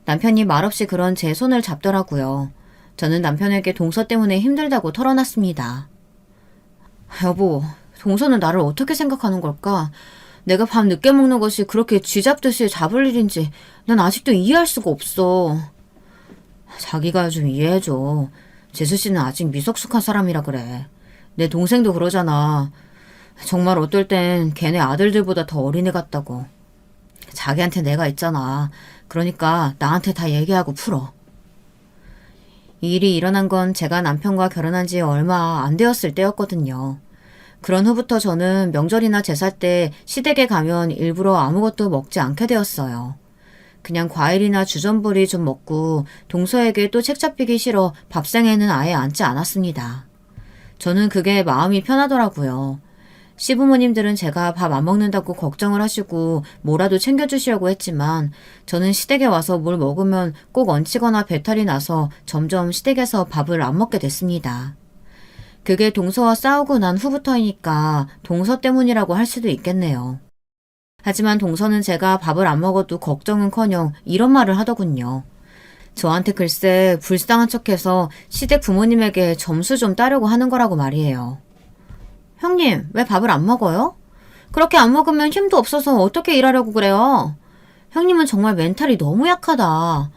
남편이 말없이 그런 제 손을 잡더라고요. 저는 남편에게 동서 때문에 힘들다고 털어놨습니다. 여보, 동서는 나를 어떻게 생각하는 걸까? 내가 밥 늦게 먹는 것이 그렇게 쥐잡듯이 잡을 일인지 난 아직도 이해할 수가 없어. 자기가 좀 이해해줘. 재수 씨는 아직 미성숙한 사람이라 그래. 내 동생도 그러잖아. 정말 어떨 땐 걔네 아들들보다 더 어린애 같다고. 자기한테 내가 있잖아. 그러니까 나한테 다 얘기하고 풀어. 이 일이 일어난 건 제가 남편과 결혼한 지 얼마 안 되었을 때였거든요. 그런 후부터 저는 명절이나 제사 때 시댁에 가면 일부러 아무것도 먹지 않게 되었어요. 그냥 과일이나 주전부리 좀 먹고 동서에게 또 책 잡히기 싫어 밥상에는 아예 앉지 않았습니다. 저는 그게 마음이 편하더라고요. 시부모님들은 제가 밥 안 먹는다고 걱정을 하시고 뭐라도 챙겨주시려고 했지만 저는 시댁에 와서 뭘 먹으면 꼭 얹히거나 배탈이 나서 점점 시댁에서 밥을 안 먹게 됐습니다. 그게 동서와 싸우고 난 후부터이니까 동서 때문이라고 할 수도 있겠네요. 하지만 동서는 제가 밥을 안 먹어도 걱정은커녕 이런 말을 하더군요. 저한테 글쎄 불쌍한 척해서 시댁 부모님에게 점수 좀 따려고 하는 거라고 말이에요. 형님, 왜 밥을 안 먹어요? 그렇게 안 먹으면 힘도 없어서 어떻게 일하려고 그래요? 형님은 정말 멘탈이 너무 약하다.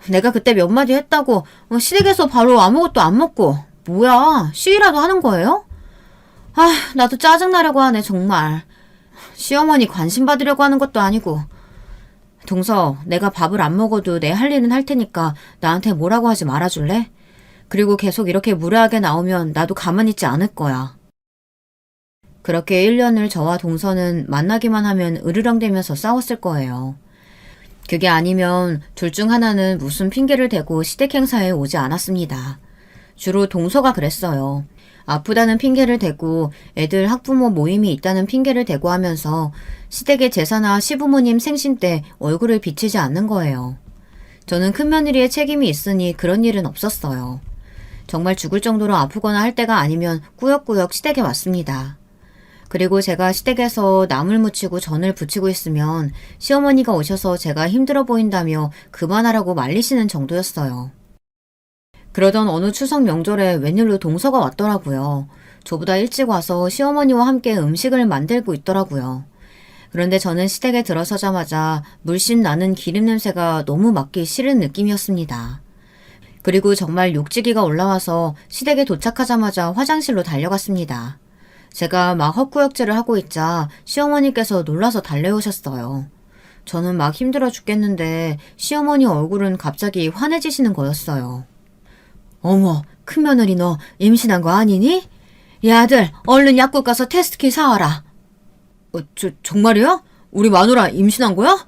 내가 그때 몇 마디 했다고 시댁에서 바로 아무것도 안 먹고 뭐야, 쉬기라도 하는 거예요? 아, 나도 짜증나려고 하네, 정말. 시어머니 관심 받으려고 하는 것도 아니고. 동서, 내가 밥을 안 먹어도 내 할 일은 할 테니까 나한테 뭐라고 하지 말아줄래? 그리고 계속 이렇게 무례하게 나오면 나도 가만히 있지 않을 거야. 그렇게 1년을 저와 동서는 만나기만 하면 으르렁대면서 싸웠을 거예요. 그게 아니면 둘 중 하나는 무슨 핑계를 대고 시댁 행사에 오지 않았습니다. 주로 동서가 그랬어요. 아프다는 핑계를 대고 애들 학부모 모임이 있다는 핑계를 대고 하면서 시댁의 제사나 시부모님 생신 때 얼굴을 비치지 않는 거예요. 저는 큰며느리의 책임이 있으니 그런 일은 없었어요. 정말 죽을 정도로 아프거나 할 때가 아니면 꾸역꾸역 시댁에 왔습니다. 그리고 제가 시댁에서 나물 무치고 전을 부치고 있으면 시어머니가 오셔서 제가 힘들어 보인다며 그만하라고 말리시는 정도였어요. 그러던 어느 추석 명절에 웬일로 동서가 왔더라고요. 저보다 일찍 와서 시어머니와 함께 음식을 만들고 있더라고요. 그런데 저는 시댁에 들어서자마자 물씬 나는 기름 냄새가 너무 맡기 싫은 느낌이었습니다. 그리고 정말 욕지기가 올라와서 시댁에 도착하자마자 화장실로 달려갔습니다. 제가 막 헛구역질을 하고 있자 시어머니께서 놀라서 달려오셨어요. 저는 막 힘들어 죽겠는데 시어머니 얼굴은 갑자기 환해지시는 거였어요. 어머, 큰며느리 너 임신한 거 아니니? 야 아들, 얼른 약국 가서 테스트킷 사와라. 정말이야? 우리 마누라 임신한 거야?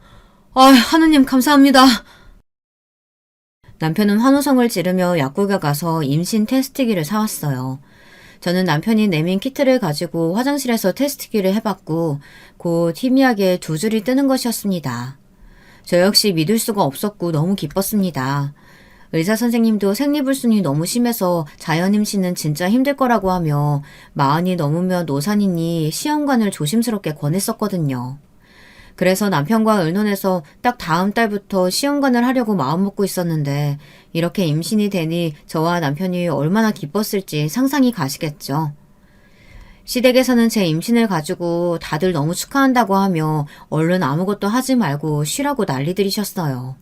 아, 하느님 감사합니다. 남편은 환호성을 지르며 약국에 가서 임신 테스트기를 사왔어요. 저는 남편이 내민 키트를 가지고 화장실에서 테스트기를 해봤고 곧 희미하게 두 줄이 뜨는 것이었습니다. 저 역시 믿을 수가 없었고 너무 기뻤습니다. 의사 선생님도 생리불순이 너무 심해서 자연임신은 진짜 힘들 거라고 하며 마흔이 넘으면 노산이니 시험관을 조심스럽게 권했었거든요. 그래서 남편과 의논해서 딱 다음 달부터 시험관을 하려고 마음먹고 있었는데 이렇게 임신이 되니 저와 남편이 얼마나 기뻤을지 상상이 가시겠죠. 시댁에서는 제 임신을 가지고 다들 너무 축하한다고 하며 얼른 아무것도 하지 말고 쉬라고 난리들이셨어요.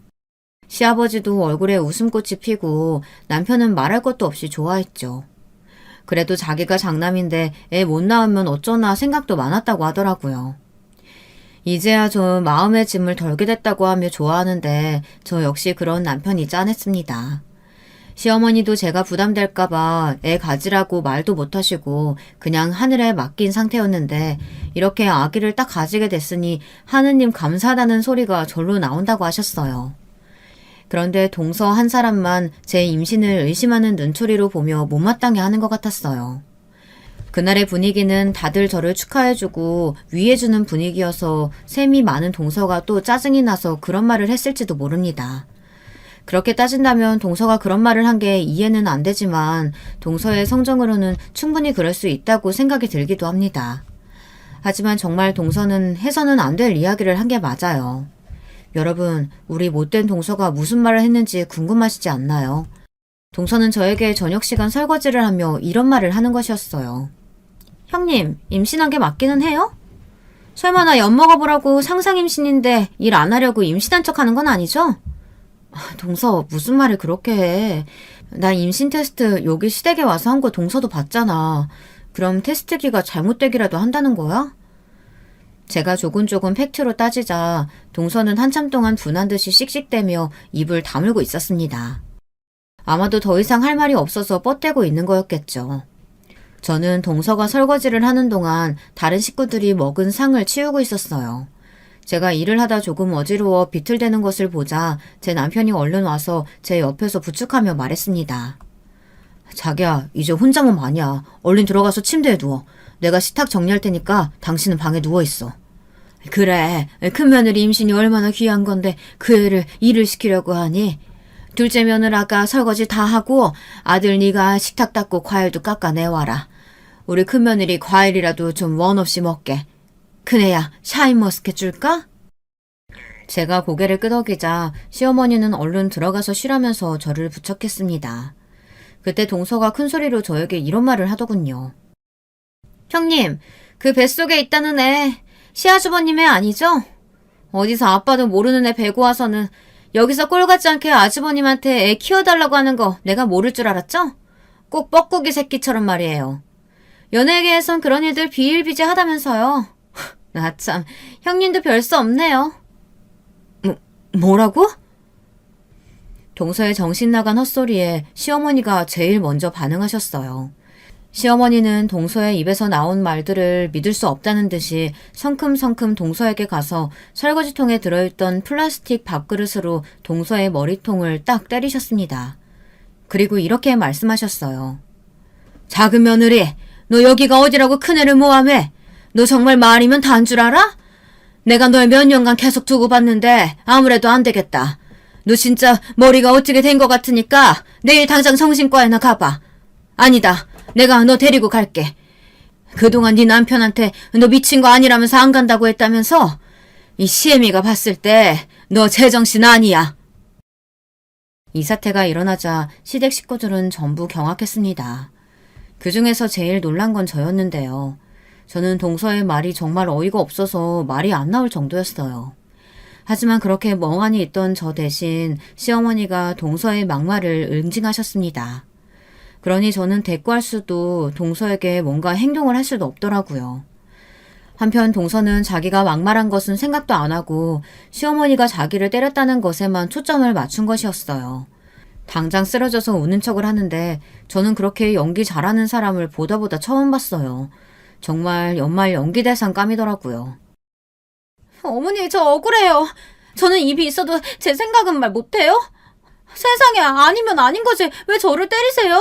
시아버지도 얼굴에 웃음꽃이 피고 남편은 말할 것도 없이 좋아했죠. 그래도 자기가 장남인데 애 못 낳으면 어쩌나 생각도 많았다고 하더라고요. 이제야 저 마음의 짐을 덜게 됐다고 하며 좋아하는데 저 역시 그런 남편이 짠했습니다. 시어머니도 제가 부담될까봐 애 가지라고 말도 못하시고 그냥 하늘에 맡긴 상태였는데 이렇게 아기를 딱 가지게 됐으니 하느님 감사하다는 소리가 절로 나온다고 하셨어요. 그런데 동서 한 사람만 제 임신을 의심하는 눈초리로 보며 못마땅해 하는 것 같았어요. 그날의 분위기는 다들 저를 축하해주고 위해주는 분위기여서 셈이 많은 동서가 또 짜증이 나서 그런 말을 했을지도 모릅니다. 그렇게 따진다면 동서가 그런 말을 한 게 이해는 안 되지만 동서의 성정으로는 충분히 그럴 수 있다고 생각이 들기도 합니다. 하지만 정말 동서는 해서는 안 될 이야기를 한 게 맞아요. 여러분, 우리 못된 동서가 무슨 말을 했는지 궁금하시지 않나요? 동서는 저에게 저녁 시간 설거지를 하며 이런 말을 하는 것이었어요. 형님, 임신한 게 맞기는 해요? 설마 나 엿 먹어보라고 상상 임신인데 일 안 하려고 임신한 척 하는 건 아니죠? 동서, 무슨 말을 그렇게 해. 나 임신 테스트 여기 시댁에 와서 한 거 동서도 봤잖아. 그럼 테스트기가 잘못되기라도 한다는 거야? 제가 조곤조곤 팩트로 따지자 동서는 한참 동안 분한 듯이 씩씩대며 입을 다물고 있었습니다. 아마도 더 이상 할 말이 없어서 뻗대고 있는 거였겠죠. 저는 동서가 설거지를 하는 동안 다른 식구들이 먹은 상을 치우고 있었어요. 제가 일을 하다 조금 어지러워 비틀대는 것을 보자 제 남편이 얼른 와서 제 옆에서 부축하며 말했습니다. 자기야, 이제 혼자면 아니야. 얼른 들어가서 침대에 누워. 내가 식탁 정리할 테니까 당신은 방에 누워있어. 그래, 큰며느리 임신이 얼마나 귀한 건데 그 애를 일을 시키려고 하니? 둘째 며느라가 설거지 다 하고 아들 네가 식탁 닦고 과일도 깎아내와라. 우리 큰며느리 과일이라도 좀 원 없이 먹게. 큰애야, 샤인머스켓 줄까? 제가 고개를 끄덕이자 시어머니는 얼른 들어가서 쉬라면서 저를 부축했습니다. 그때 동서가 큰 소리로 저에게 이런 말을 하더군요. 형님, 그 뱃속에 있다는 애 시아주버님 애 아니죠? 어디서 아빠도 모르는 애 베고 와서는 여기서 꼴 같지 않게 아주버님한테 애 키워달라고 하는 거 내가 모를 줄 알았죠? 꼭 뻐꾸기 새끼처럼 말이에요. 연예계에선 그런 일들 비일비재하다면서요. 나 참, 형님도 별 수 없네요. 뭐라고? 동서의 정신 나간 헛소리에 시어머니가 제일 먼저 반응하셨어요. 시어머니는 동서의 입에서 나온 말들을 믿을 수 없다는 듯이 성큼성큼 동서에게 가서 설거지통에 들어있던 플라스틱 밥그릇으로 동서의 머리통을 딱 때리셨습니다. 그리고 이렇게 말씀하셨어요. 작은 며느리, 너 여기가 어디라고 큰애를 모함해? 너 정말 말이면 다인 줄 알아? 내가 널 몇 년간 계속 두고 봤는데 아무래도 안 되겠다. 너 진짜 머리가 어떻게 된 것 같으니까 내일 당장 정신과에나 가봐. 아니다. 내가 너 데리고 갈게. 그동안 네 남편한테 너 미친 거 아니라면서 안 간다고 했다면서? 이 시애미가 봤을 때 너 제정신 아니야. 이 사태가 일어나자 시댁 식구들은 전부 경악했습니다. 그 중에서 제일 놀란 건 저였는데요. 저는 동서의 말이 정말 어이가 없어서 말이 안 나올 정도였어요. 하지만 그렇게 멍하니 있던 저 대신 시어머니가 동서의 막말을 응징하셨습니다. 그러니 저는 대꾸할 수도 동서에게 뭔가 행동을 할 수도 없더라고요. 한편 동서는 자기가 막말한 것은 생각도 안 하고 시어머니가 자기를 때렸다는 것에만 초점을 맞춘 것이었어요. 당장 쓰러져서 우는 척을 하는데 저는 그렇게 연기 잘하는 사람을 보다 처음 봤어요. 정말 연말 연기대상 감이더라고요. 어머니, 저 억울해요. 저는 입이 있어도 제 생각은 말 못해요? 세상에 아니면 아닌 거지 왜 저를 때리세요?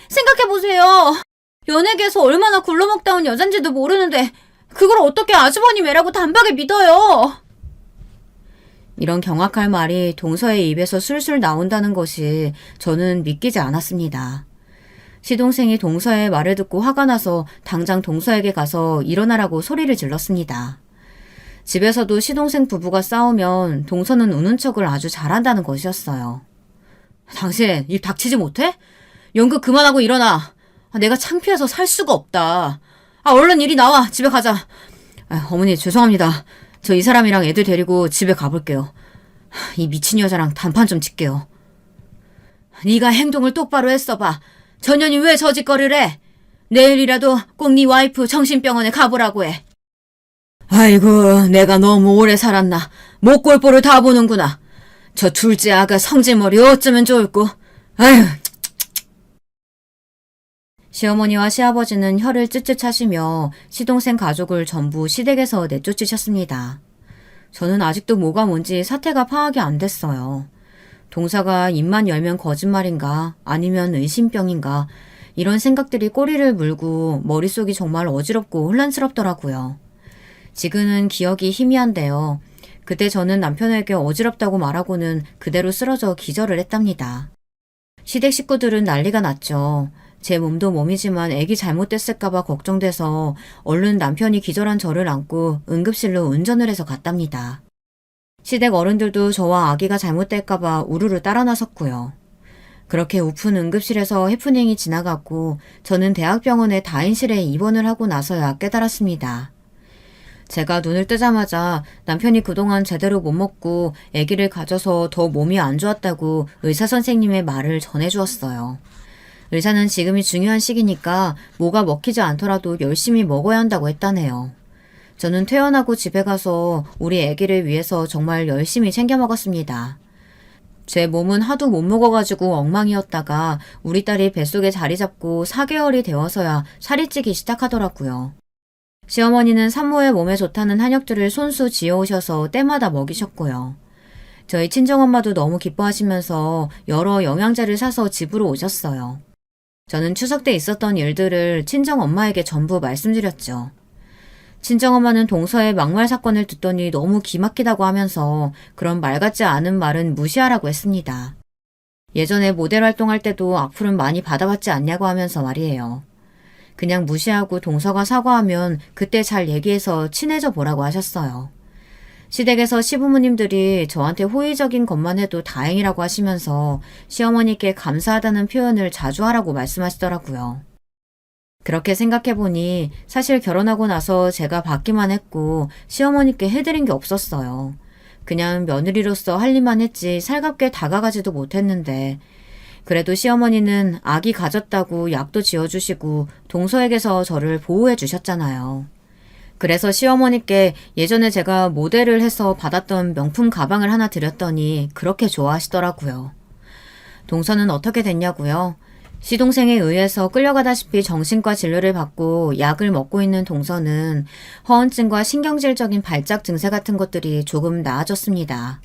생각해보세요. 연예계에서 얼마나 굴러먹다 온 여잔지도 모르는데 그걸 어떻게 아주버님 애라고 단박에 믿어요? 이런 경악할 말이 동서의 입에서 술술 나온다는 것이 저는 믿기지 않았습니다. 시동생이 동서의 말을 듣고 화가 나서 당장 동서에게 가서 일어나라고 소리를 질렀습니다. 집에서도 시동생 부부가 싸우면 동서는 우는 척을 아주 잘한다는 것이었어요. 당신 입 닥치지 못해? 연극 그만하고 일어나. 내가 창피해서 살 수가 없다. 얼른 이리 나와. 집에 가자. 어머니 죄송합니다. 저 이 사람이랑 애들 데리고 집에 가볼게요. 이 미친 여자랑 단판 좀 짓게요. 네가 행동을 똑바로 했어봐. 저 년이 왜 저짓거리를 해? 내일이라도 꼭 네 와이프 정신병원에 가보라고 해. 아이고, 내가 너무 오래 살았나. 목골보를 다 보는구나. 저 둘째 아가 성질머리 어쩌면 좋을꼬. 아휴. 시어머니와 시아버지는 혀를 쯧쯧 차시며 시동생 가족을 전부 시댁에서 내쫓으셨습니다. 저는 아직도 뭐가 뭔지 사태가 파악이 안 됐어요. 동서가 입만 열면 거짓말인가 아니면 의심병인가 이런 생각들이 꼬리를 물고 머릿속이 정말 어지럽고 혼란스럽더라고요. 지금은 기억이 희미한데요. 그때 저는 남편에게 어지럽다고 말하고는 그대로 쓰러져 기절을 했답니다. 시댁 식구들은 난리가 났죠. 제 몸도 몸이지만 애기 잘못됐을까봐 걱정돼서 얼른 남편이 기절한 저를 안고 응급실로 운전을 해서 갔답니다. 시댁 어른들도 저와 아기가 잘못될까봐 우르르 따라 나섰고요. 그렇게 우픈 응급실에서 해프닝이 지나갔고 저는 대학병원의 다인실에 입원을 하고 나서야 깨달았습니다. 제가 눈을 뜨자마자 남편이 그동안 제대로 못 먹고 아기를 가져서 더 몸이 안 좋았다고 의사 선생님의 말을 전해주었어요. 의사는 지금이 중요한 시기니까 뭐가 먹히지 않더라도 열심히 먹어야 한다고 했다네요. 저는 퇴원하고 집에 가서 우리 아기를 위해서 정말 열심히 챙겨 먹었습니다. 제 몸은 하도 못 먹어가지고 엉망이었다가 우리 딸이 뱃속에 자리 잡고 4개월이 되어서야 살이 찌기 시작하더라고요. 시어머니는 산모의 몸에 좋다는 한약들을 손수 지어오셔서 때마다 먹이셨고요. 저희 친정엄마도 너무 기뻐하시면서 여러 영양제를 사서 집으로 오셨어요. 저는 추석 때 있었던 일들을 친정엄마에게 전부 말씀드렸죠. 친정엄마는 동서의 막말 사건을 듣더니 너무 기막히다고 하면서 그런 말 같지 않은 말은 무시하라고 했습니다. 예전에 모델 활동할 때도 악플은 많이 받아봤지 않냐고 하면서 말이에요. 그냥 무시하고 동서가 사과하면 그때 잘 얘기해서 친해져 보라고 하셨어요. 시댁에서 시부모님들이 저한테 호의적인 것만 해도 다행이라고 하시면서 시어머니께 감사하다는 표현을 자주 하라고 말씀하시더라고요. 그렇게 생각해보니 사실 결혼하고 나서 제가 받기만 했고 시어머니께 해드린 게 없었어요. 그냥 며느리로서 할 일만 했지 살갑게 다가가지도 못했는데 그래도 시어머니는 아기 가졌다고 약도 지어주시고 동서에게서 저를 보호해 주셨잖아요. 그래서 시어머니께 예전에 제가 모델을 해서 받았던 명품 가방을 하나 드렸더니 그렇게 좋아하시더라고요. 동서는 어떻게 됐냐고요? 시동생에 의해서 끌려가다시피 정신과 진료를 받고 약을 먹고 있는 동서는 허언증과 신경질적인 발작 증세 같은 것들이 조금 나아졌습니다.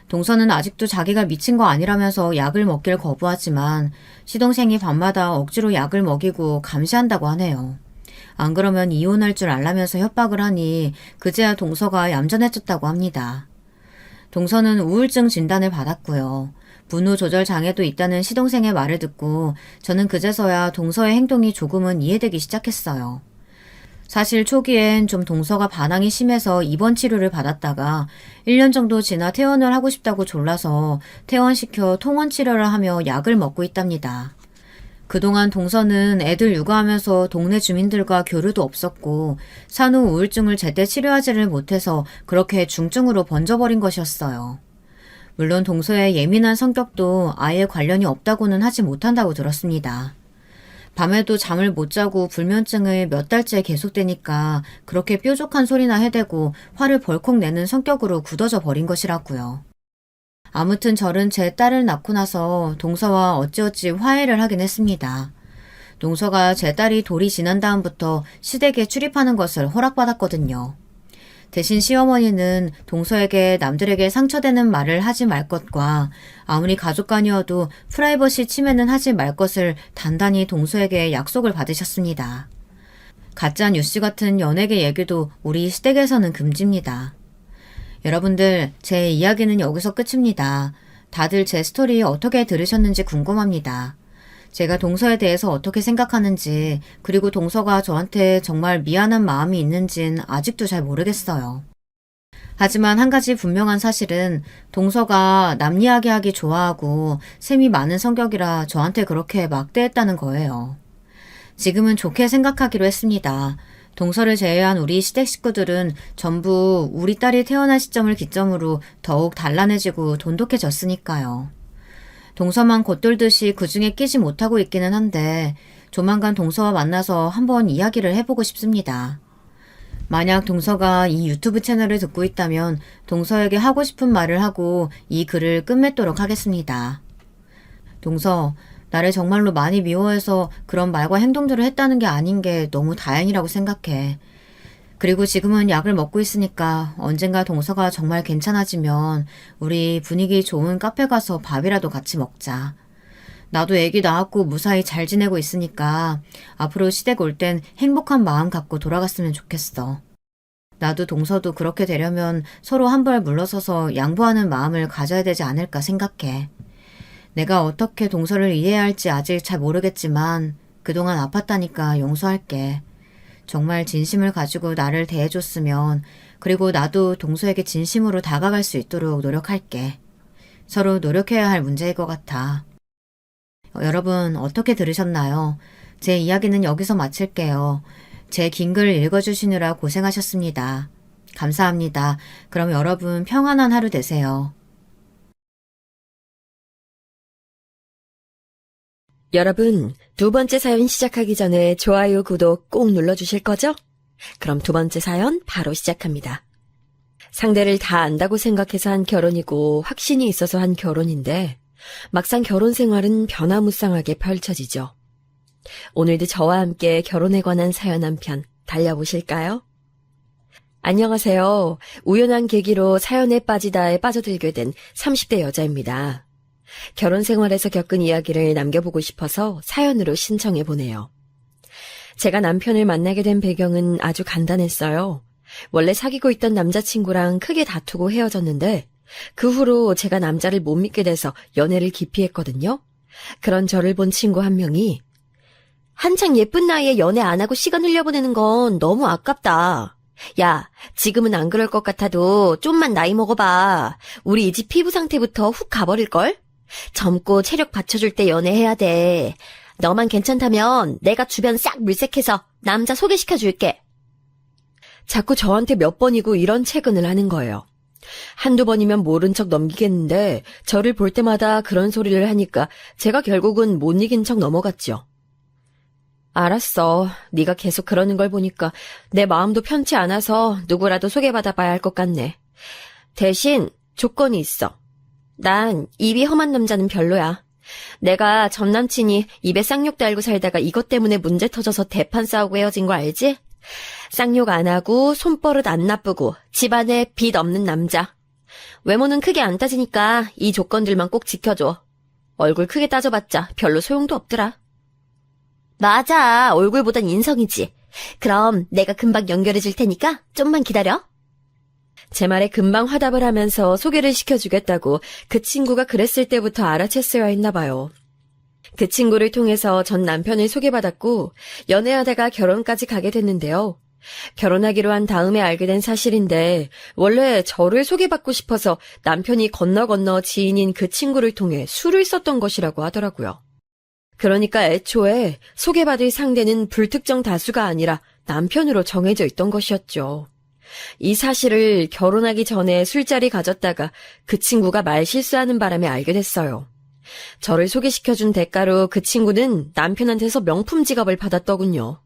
동서는 아직도 자기가 미친 거 아니라면서 약을 먹길 거부하지만 시동생이 밤마다 억지로 약을 먹이고 감시한다고 하네요. 안 그러면 이혼할 줄 알라면서 협박을 하니 그제야 동서가 얌전해졌다고 합니다. 동서는 우울증 진단을 받았고요. 분노 조절 장애도 있다는 시동생의 말을 듣고 저는 그제서야 동서의 행동이 조금은 이해되기 시작했어요. 사실 초기엔 좀 동서가 반항이 심해서 입원 치료를 받았다가 1년 정도 지나 퇴원을 하고 싶다고 졸라서 퇴원시켜 통원 치료를 하며 약을 먹고 있답니다. 그동안 동서는 애들 육아하면서 동네 주민들과 교류도 없었고 산후 우울증을 제때 치료하지를 못해서 그렇게 중증으로 번져버린 것이었어요. 물론 동서의 예민한 성격도 아예 관련이 없다고는 하지 못한다고 들었습니다. 밤에도 잠을 못 자고 불면증을 몇 달째 계속되니까 그렇게 뾰족한 소리나 해대고 화를 벌컥 내는 성격으로 굳어져 버린 것이라고요. 아무튼 저는 제 딸을 낳고 나서 동서와 어찌어찌 화해를 하긴 했습니다. 동서가 제 딸이 돌이 지난 다음부터 시댁에 출입하는 것을 허락받았거든요. 대신 시어머니는 동서에게 남들에게 상처되는 말을 하지 말 것과 아무리 가족간이어도 프라이버시 침해는 하지 말 것을 단단히 동서에게 약속을 받으셨습니다. 가짜 뉴스 같은 연예계 얘기도 우리 시댁에서는 금지입니다. 여러분들, 제 이야기는 여기서 끝입니다. 다들 제 스토리 어떻게 들으셨는지 궁금합니다. 제가 동서에 대해서 어떻게 생각하는지, 그리고 동서가 저한테 정말 미안한 마음이 있는진 아직도 잘 모르겠어요. 하지만 한 가지 분명한 사실은 동서가 남 이야기하기 좋아하고 셈이 많은 성격이라 저한테 그렇게 막대했다는 거예요. 지금은 좋게 생각하기로 했습니다. 동서를 제외한 우리 시댁 식구들은 전부 우리 딸이 태어난 시점을 기점으로 더욱 단란해지고 돈독해졌으니까요. 동서만 겉돌듯이 그중에 끼지 못하고 있기는 한데 조만간 동서와 만나서 한번 이야기를 해보고 싶습니다. 만약 동서가 이 유튜브 채널을 듣고 있다면 동서에게 하고 싶은 말을 하고 이 글을 끝맺도록 하겠습니다. 동서, 나를 정말로 많이 미워해서 그런 말과 행동들을 했다는 게 아닌 게 너무 다행이라고 생각해. 그리고 지금은 약을 먹고 있으니까 언젠가 동서가 정말 괜찮아지면 우리 분위기 좋은 카페 가서 밥이라도 같이 먹자. 나도 애기 낳았고 무사히 잘 지내고 있으니까 앞으로 시댁 올 땐 행복한 마음 갖고 돌아갔으면 좋겠어. 나도 동서도 그렇게 되려면 서로 한 발 물러서서 양보하는 마음을 가져야 되지 않을까 생각해. 내가 어떻게 동서를 이해해야 할지 아직 잘 모르겠지만 그동안 아팠다니까 용서할게. 정말 진심을 가지고 나를 대해줬으면 그리고 나도 동서에게 진심으로 다가갈 수 있도록 노력할게. 서로 노력해야 할 문제일 것 같아. 여러분 어떻게 들으셨나요? 제 이야기는 여기서 마칠게요. 제 긴 글 읽어주시느라 고생하셨습니다. 감사합니다. 그럼 여러분 평안한 하루 되세요. 여러분, 두 번째 사연 시작하기 전에 좋아요, 구독 꼭 눌러주실 거죠? 그럼 두 번째 사연 바로 시작합니다. 상대를 다 안다고 생각해서 한 결혼이고 확신이 있어서 한 결혼인데 막상 결혼 생활은 변화무쌍하게 펼쳐지죠. 오늘도 저와 함께 결혼에 관한 사연 한 편 달려보실까요? 안녕하세요. 우연한 계기로 사연에 빠지다에 빠져들게 된 30대 여자입니다. 결혼 생활에서 겪은 이야기를 남겨보고 싶어서 사연으로 신청해 보네요. 제가 남편을 만나게 된 배경은 아주 간단했어요. 원래 사귀고 있던 남자친구랑 크게 다투고 헤어졌는데 그 후로 제가 남자를 못 믿게 돼서 연애를 기피했거든요. 그런 저를 본 친구 한 명이 한창 예쁜 나이에 연애 안 하고 시간 흘려보내는 건 너무 아깝다. 야, 지금은 안 그럴 것 같아도 좀만 나이 먹어봐. 우리 이 집 피부 상태부터 훅 가버릴걸? 젊고 체력 받쳐줄 때 연애해야 돼. 너만 괜찮다면 내가 주변 싹 물색해서 남자 소개시켜줄게. 자꾸 저한테 몇 번이고 이런 채근을 하는 거예요. 한두 번이면 모른 척 넘기겠는데 저를 볼 때마다 그런 소리를 하니까 제가 결국은 못 이긴 척 넘어갔죠. 알았어. 네가 계속 그러는 걸 보니까 내 마음도 편치 않아서 누구라도 소개받아봐야 할 것 같네. 대신 조건이 있어. 난 입이 험한 남자는 별로야. 내가 전 남친이 입에 쌍욕 달고 살다가 이것 때문에 문제 터져서 대판 싸우고 헤어진 거 알지? 쌍욕 안 하고 손버릇 안 나쁘고 집안에 빚 없는 남자. 외모는 크게 안 따지니까 이 조건들만 꼭 지켜줘. 얼굴 크게 따져봤자 별로 소용도 없더라. 맞아. 얼굴보단 인성이지. 그럼 내가 금방 연결해 줄 테니까 좀만 기다려. 제 말에 금방 화답을 하면서 소개를 시켜주겠다고 그 친구가 그랬을 때부터 알아챘어야 했나 봐요. 그 친구를 통해서 전 남편을 소개받았고 연애하다가 결혼까지 가게 됐는데요. 결혼하기로 한 다음에 알게 된 사실인데 원래 저를 소개받고 싶어서 남편이 건너 지인인 그 친구를 통해 술을 썼던 것이라고 하더라고요. 그러니까 애초에 소개받을 상대는 불특정 다수가 아니라 남편으로 정해져 있던 것이었죠. 이 사실을 결혼하기 전에 술자리 가졌다가 그 친구가 말실수하는 바람에 알게 됐어요. 저를 소개시켜준 대가로 그 친구는 남편한테서 명품 지갑을 받았더군요.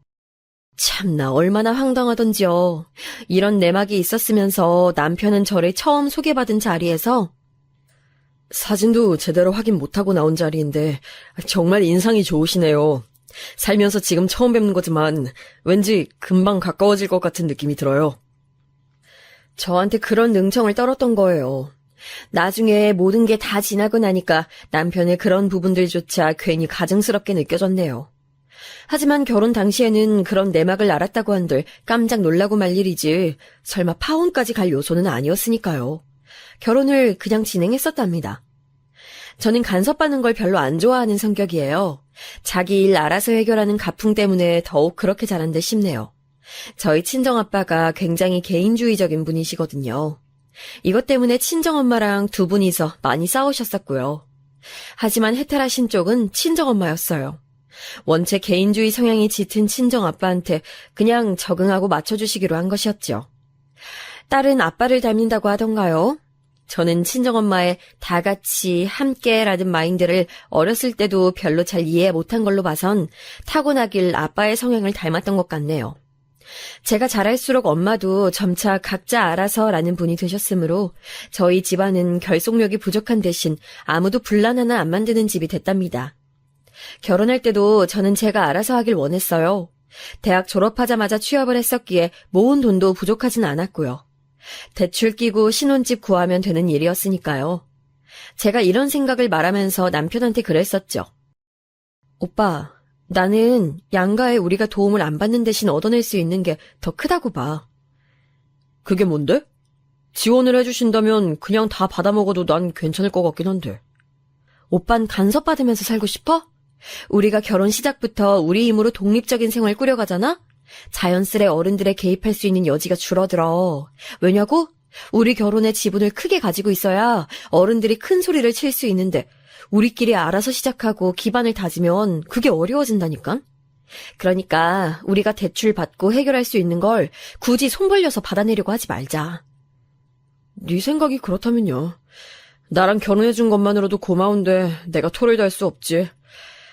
참나 얼마나 황당하던지요. 이런 내막이 있었으면서 남편은 저를 처음 소개받은 자리에서 사진도 제대로 확인 못하고 나온 자리인데 정말 인상이 좋으시네요. 살면서 지금 처음 뵙는 거지만 왠지 금방 가까워질 것 같은 느낌이 들어요. 저한테 그런 능청을 떨었던 거예요. 나중에 모든 게 다 지나고 나니까 남편의 그런 부분들조차 괜히 가증스럽게 느껴졌네요. 하지만 결혼 당시에는 그런 내막을 알았다고 한들 깜짝 놀라고 말 일이지 설마 파혼까지 갈 요소는 아니었으니까요. 결혼을 그냥 진행했었답니다. 저는 간섭받는 걸 별로 안 좋아하는 성격이에요. 자기 일 알아서 해결하는 가풍 때문에 더욱 그렇게 자란 듯 싶네요. 저희 친정아빠가 굉장히 개인주의적인 분이시거든요. 이것 때문에 친정엄마랑 두 분이서 많이 싸우셨었고요. 하지만 해탈하신 쪽은 친정엄마였어요. 원체 개인주의 성향이 짙은 친정 아빠한테 그냥 적응하고 맞춰주시기로 한 것이었죠. 딸은 아빠를 닮는다고 하던가요? 저는 친정엄마의 다 같이 함께라는 마인드를 어렸을 때도 별로 잘 이해 못한 걸로 봐선 타고나길 아빠의 성향을 닮았던 것 같네요. 제가 자랄수록 엄마도 점차 각자 알아서라는 분이 되셨으므로 저희 집안은 결속력이 부족한 대신 아무도 분란 하나 안 만드는 집이 됐답니다. 결혼할 때도 저는 제가 알아서 하길 원했어요. 대학 졸업하자마자 취업을 했었기에 모은 돈도 부족하진 않았고요. 대출 끼고 신혼집 구하면 되는 일이었으니까요. 제가 이런 생각을 말하면서 남편한테 그랬었죠. 오빠, 나는 양가에 우리가 도움을 안 받는 대신 얻어낼 수 있는 게 더 크다고 봐. 그게 뭔데? 지원을 해주신다면 그냥 다 받아먹어도 난 괜찮을 것 같긴 한데. 오빤 간섭받으면서 살고 싶어? 우리가 결혼 시작부터 우리 힘으로 독립적인 생활 꾸려가잖아? 자연스레 어른들의 개입할 수 있는 여지가 줄어들어. 왜냐고? 우리 결혼에 지분을 크게 가지고 있어야 어른들이 큰 소리를 칠 수 있는데 우리끼리 알아서 시작하고 기반을 다지면 그게 어려워진다니까? 그러니까 우리가 대출 받고 해결할 수 있는 걸 굳이 손 벌려서 받아내려고 하지 말자. 네 생각이 그렇다면요. 나랑 결혼해준 것만으로도 고마운데 내가 토를 달 수 없지.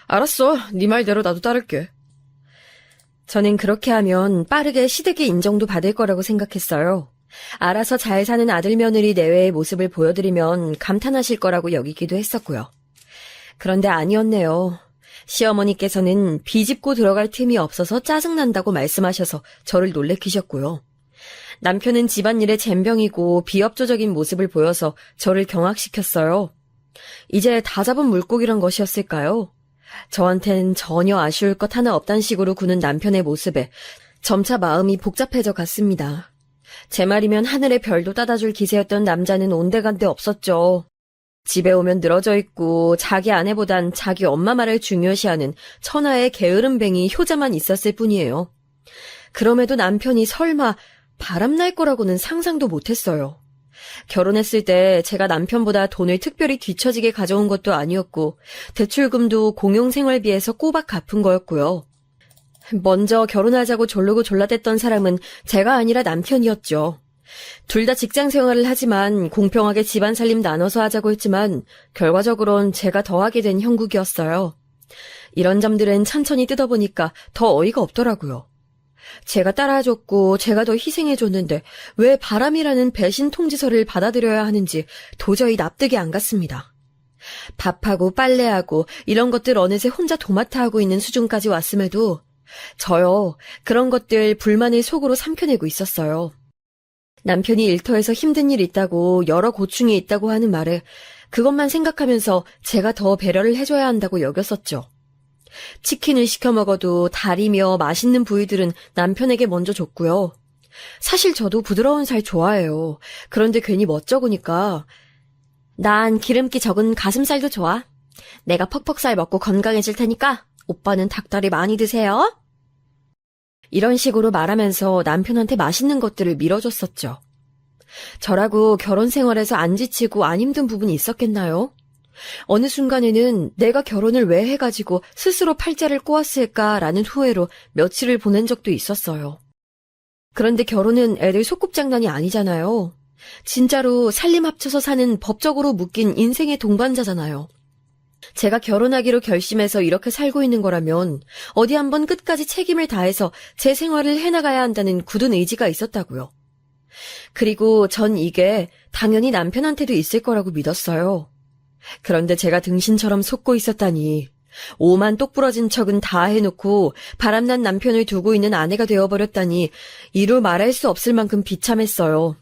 알았어. 네 말대로 나도 따를게. 저는 그렇게 하면 빠르게 시댁의 인정도 받을 거라고 생각했어요. 알아서 잘 사는 아들 며느리 내외의 모습을 보여드리면 감탄하실 거라고 여기기도 했었고요. 그런데 아니었네요. 시어머니께서는 비집고 들어갈 틈이 없어서 짜증난다고 말씀하셔서 저를 놀래키셨고요. 남편은 집안일에 젬병이고 비협조적인 모습을 보여서 저를 경악시켰어요. 이제 다 잡은 물고기란 것이었을까요? 저한텐 전혀 아쉬울 것 하나 없단 식으로 구는 남편의 모습에 점차 마음이 복잡해져 갔습니다. 제 말이면 하늘의 별도 따다줄 기세였던 남자는 온데간데 없었죠. 집에 오면 늘어져 있고 자기 아내보단 자기 엄마 말을 중요시하는 천하의 게으름뱅이 효자만 있었을 뿐이에요. 그럼에도 남편이 설마 바람날 거라고는 상상도 못했어요. 결혼했을 때 제가 남편보다 돈을 특별히 뒤처지게 가져온 것도 아니었고 대출금도 공용생활비에서 꼬박 갚은 거였고요. 먼저 결혼하자고 졸르고 졸라댔던 사람은 제가 아니라 남편이었죠. 둘 다 직장 생활을 하지만 공평하게 집안 살림 나눠서 하자고 했지만 결과적으론 제가 더 하게 된 형국이었어요. 이런 점들은 천천히 뜯어보니까 더 어이가 없더라고요. 제가 따라줬고 제가 더 희생해줬는데 왜 바람이라는 배신 통지서를 받아들여야 하는지 도저히 납득이 안 갔습니다. 밥하고 빨래하고 이런 것들 어느새 혼자 도맡아 하고 있는 수준까지 왔음에도 저요, 그런 것들 불만을 속으로 삼켜내고 있었어요. 남편이 일터에서 힘든 일 있다고 여러 고충이 있다고 하는 말에 그것만 생각하면서 제가 더 배려를 해줘야 한다고 여겼었죠. 치킨을 시켜 먹어도 다리며 맛있는 부위들은 남편에게 먼저 줬고요. 사실 저도 부드러운 살 좋아해요. 그런데 괜히 멋쩍으니까 난 기름기 적은 가슴살도 좋아. 내가 퍽퍽살 먹고 건강해질 테니까 오빠는 닭다리 많이 드세요. 이런 식으로 말하면서 남편한테 맛있는 것들을 밀어줬었죠. 저라고 결혼 생활에서 안 지치고 안 힘든 부분이 있었겠나요? 어느 순간에는 내가 결혼을 왜 해가지고 스스로 팔자를 꼬았을까라는 후회로 며칠을 보낸 적도 있었어요. 그런데 결혼은 애들 소꿉장난이 아니잖아요. 진짜로 살림 합쳐서 사는 법적으로 묶인 인생의 동반자잖아요. 제가 결혼하기로 결심해서 이렇게 살고 있는 거라면 어디 한번 끝까지 책임을 다해서 제 생활을 해나가야 한다는 굳은 의지가 있었다고요. 그리고 전 이게 당연히 남편한테도 있을 거라고 믿었어요. 그런데 제가 등신처럼 속고 있었다니. 오만 똑부러진 척은 다 해놓고 바람난 남편을 두고 있는 아내가 되어버렸다니 이루 말할 수 없을 만큼 비참했어요.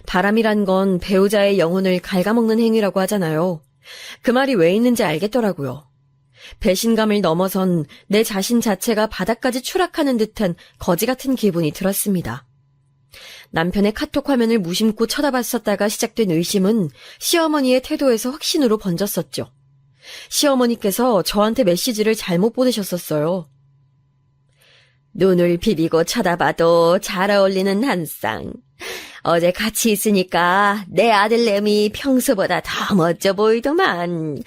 바람이란 건 배우자의 영혼을 갉아먹는 행위라고 하잖아요. 그 말이 왜 있는지 알겠더라고요. 배신감을 넘어선 내 자신 자체가 바닥까지 추락하는 듯한 거지 같은 기분이 들었습니다. 남편의 카톡 화면을 무심코 쳐다봤었다가 시작된 의심은 시어머니의 태도에서 확신으로 번졌었죠. 시어머니께서 저한테 메시지를 잘못 보내셨었어요. 눈을 비비고 쳐다봐도 잘 어울리는 한 쌍. 어제 같이 있으니까 내 아들내미 평소보다 더 멋져 보이더만.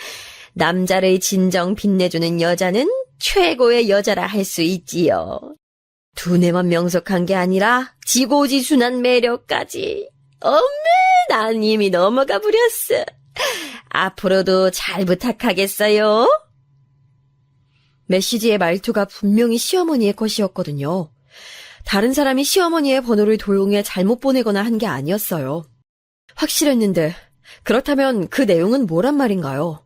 남자를 진정 빛내주는 여자는 최고의 여자라 할 수 있지요. 두뇌만 명석한 게 아니라 지고지순한 매력까지. 엄매, 난 이미 넘어가 버렸어. 앞으로도 잘 부탁하겠어요. 메시지의 말투가 분명히 시어머니의 것이었거든요. 다른 사람이 시어머니의 번호를 도용해 잘못 보내거나 한 게 아니었어요. 확실했는데 그렇다면 그 내용은 뭐란 말인가요?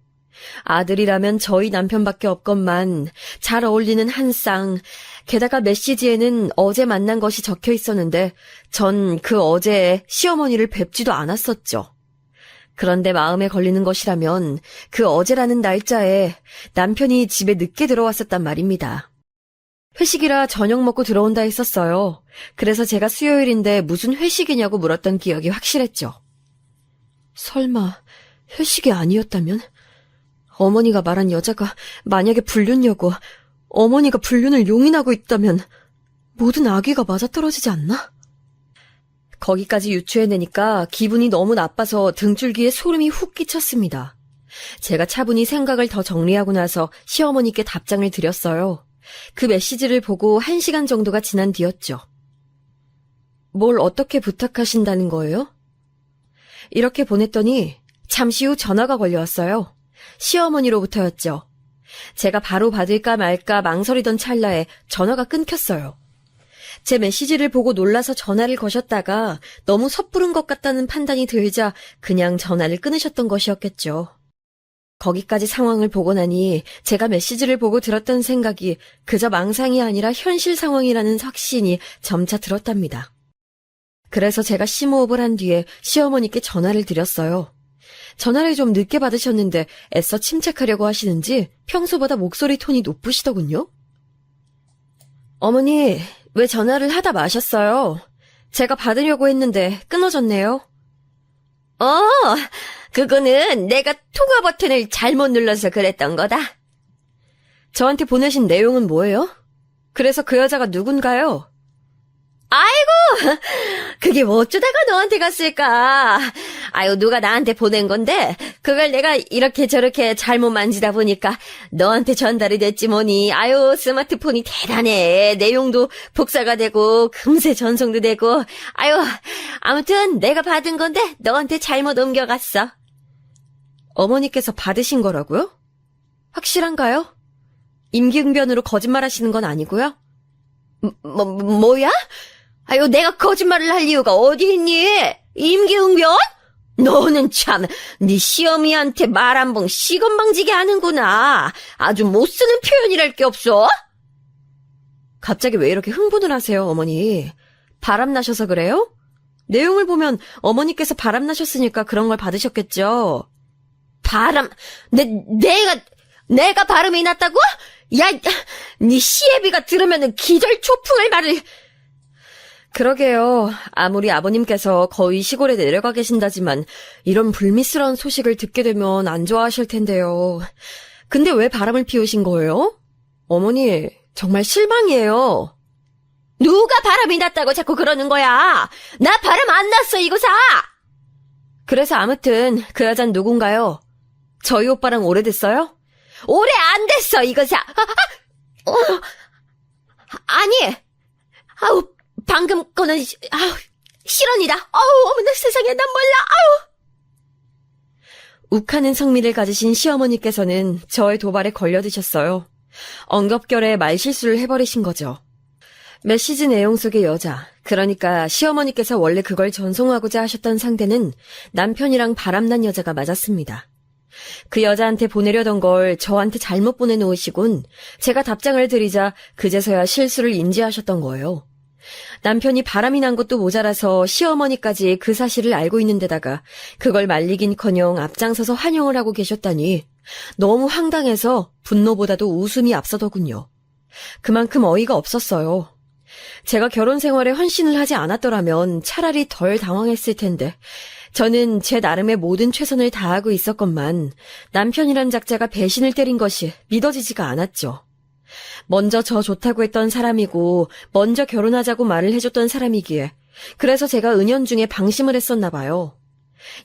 아들이라면 저희 남편밖에 없건만 잘 어울리는 한 쌍, 게다가 메시지에는 어제 만난 것이 적혀 있었는데 전 그 어제에 시어머니를 뵙지도 않았었죠. 그런데 마음에 걸리는 것이라면 그 어제라는 날짜에 남편이 집에 늦게 들어왔었단 말입니다. 회식이라 저녁 먹고 들어온다 했었어요. 그래서 제가 수요일인데 무슨 회식이냐고 물었던 기억이 확실했죠. 설마 회식이 아니었다면? 어머니가 말한 여자가 만약에 불륜녀고 어머니가 불륜을 용인하고 있다면 모든 악의가 맞아떨어지지 않나? 거기까지 유추해내니까 기분이 너무 나빠서 등줄기에 소름이 훅 끼쳤습니다. 제가 차분히 생각을 더 정리하고 나서 시어머니께 답장을 드렸어요. 그 메시지를 보고 1시간 정도가 지난 뒤였죠. 뭘 어떻게 부탁하신다는 거예요? 이렇게 보냈더니 잠시 후 전화가 걸려왔어요. 시어머니로부터였죠. 제가 바로 받을까 말까 망설이던 찰나에 전화가 끊겼어요. 제 메시지를 보고 놀라서 전화를 거셨다가 너무 섣부른 것 같다는 판단이 들자 그냥 전화를 끊으셨던 것이었겠죠. 거기까지 상황을 보고 나니 제가 메시지를 보고 들었던 생각이 그저 망상이 아니라 현실 상황이라는 확신이 점차 들었답니다. 그래서 제가 심호흡을 한 뒤에 시어머니께 전화를 드렸어요. 전화를 좀 늦게 받으셨는데 애써 침착하려고 하시는지 평소보다 목소리 톤이 높으시더군요. 어머니, 왜 전화를 하다 마셨어요? 제가 받으려고 했는데 끊어졌네요. 그거는 내가 통화 버튼을 잘못 눌러서 그랬던 거다. 저한테 보내신 내용은 뭐예요? 그래서 그 여자가 누군가요? 아이고, 그게 뭐 어쩌다가 너한테 갔을까? 아유, 누가 나한테 보낸 건데 그걸 내가 이렇게 저렇게 잘못 만지다 보니까 너한테 전달이 됐지 뭐니. 아유, 스마트폰이 대단해. 내용도 복사가 되고 금세 전송도 되고. 아유, 아무튼 내가 받은 건데 너한테 잘못 옮겨갔어. 어머니께서 받으신 거라고요? 확실한가요? 임기응변으로 거짓말하시는 건 아니고요? 뭐야? 아유, 내가 거짓말을 할 이유가 어디 있니? 임기응변? 너는 참, 네 시어미한테 말 한 번 시건방지게 하는구나. 아주 못쓰는 표현이랄 게 없어? 갑자기 왜 이렇게 흥분을 하세요, 어머니? 바람나셔서 그래요? 내용을 보면 어머니께서 바람나셨으니까 그런 걸 받으셨겠죠. 내가 바람이 났다고? 야, 네 시애비가 들으면은 기절초풍할 말을. 그러게요. 아무리 아버님께서 거의 시골에 내려가 계신다지만 이런 불미스러운 소식을 듣게 되면 안 좋아하실 텐데요. 근데 왜 바람을 피우신 거예요? 어머니, 정말 실망이에요. 누가 바람이 났다고 자꾸 그러는 거야? 나 바람 안 났어, 이거사! 그래서 아무튼 그 여잔 누군가요? 저희 오빠랑 오래됐어요? 오래 안 됐어, 이거사! 아니! 아우, 방금 거는, 실언이다. 어머나 세상에, 난 몰라. 욱하는 성미를 가지신 시어머니께서는 저의 도발에 걸려드셨어요. 엉겁결에 말실수를 해버리신 거죠. 메시지 내용 속의 여자, 그러니까 시어머니께서 원래 그걸 전송하고자 하셨던 상대는 남편이랑 바람난 여자가 맞았습니다. 그 여자한테 보내려던 걸 저한테 잘못 보내놓으시곤 제가 답장을 드리자 그제서야 실수를 인지하셨던 거예요. 남편이 바람이 난 것도 모자라서 시어머니까지 그 사실을 알고 있는 데다가 그걸 말리긴커녕 앞장서서 환영을 하고 계셨다니 너무 황당해서 분노보다도 웃음이 앞서더군요. 그만큼 어이가 없었어요. 제가 결혼 생활에 헌신을 하지 않았더라면 차라리 덜 당황했을 텐데 저는 제 나름의 모든 최선을 다하고 있었건만 남편이란 작자가 배신을 때린 것이 믿어지지가 않았죠. 먼저 저 좋다고 했던 사람이고 먼저 결혼하자고 말을 해줬던 사람이기에 그래서 제가 은연중에 방심을 했었나 봐요.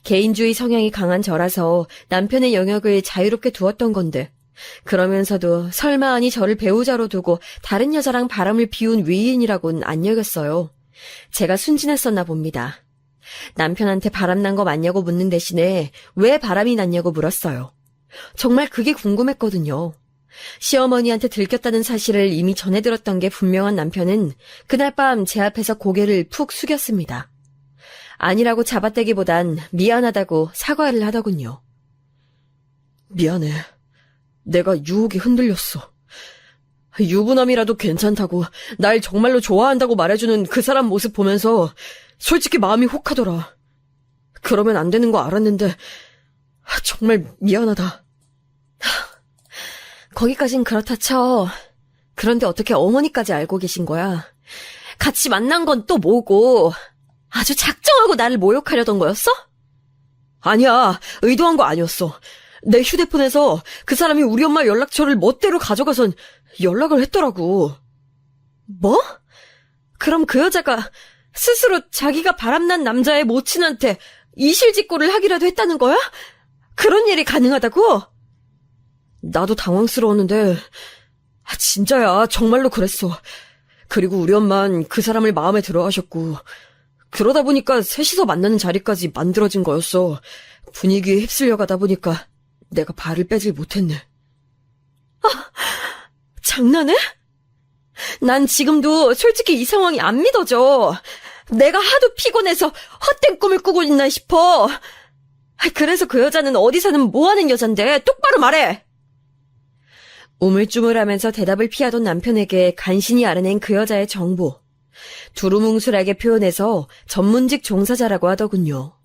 개인주의 성향이 강한 저라서 남편의 영역을 자유롭게 두었던 건데 그러면서도 설마 하니 저를 배우자로 두고 다른 여자랑 바람을 피운 위인이라고는 안 여겼어요. 제가 순진했었나 봅니다. 남편한테 바람난 거 맞냐고 묻는 대신에 왜 바람이 났냐고 물었어요. 정말 그게 궁금했거든요. 시어머니한테 들켰다는 사실을 이미 전해 들었던 게 분명한 남편은 그날 밤 제 앞에서 고개를 푹 숙였습니다. 아니라고 잡아떼기보단 미안하다고 사과를 하더군요. 미안해. 내가 유혹에 흔들렸어. 유부남이라도 괜찮다고 날 정말로 좋아한다고 말해주는 그 사람 모습 보면서 솔직히 마음이 혹하더라. 그러면 안 되는 거 알았는데 정말 미안하다. 거기까진 그렇다 쳐. 그런데 어떻게 어머니까지 알고 계신 거야? 같이 만난 건 또 뭐고? 아주 작정하고 나를 모욕하려던 거였어? 아니야, 의도한 거 아니었어. 내 휴대폰에서 그 사람이 우리 엄마 연락처를 멋대로 가져가선 연락을 했더라고. 뭐? 그럼 그 여자가 스스로 자기가 바람난 남자의 모친한테 이실직고를 하기라도 했다는 거야? 그런 일이 가능하다고? 나도 당황스러웠는데 진짜야, 정말로 그랬어. 그리고 우리 엄만 그 사람을 마음에 들어 하셨고 그러다 보니까 셋이서 만나는 자리까지 만들어진 거였어. 분위기에 휩쓸려 가다 보니까 내가 발을 빼질 못했네. 장난해? 난 지금도 솔직히 이 상황이 안 믿어져. 내가 하도 피곤해서 헛된 꿈을 꾸고 있나 싶어. 그래서 그 여자는 어디 사는 뭐하는 여잔데 똑바로 말해. 우물쭈물하면서 대답을 피하던 남편에게 간신히 알아낸 그 여자의 정보. 두루뭉술하게 표현해서 전문직 종사자라고 하더군요.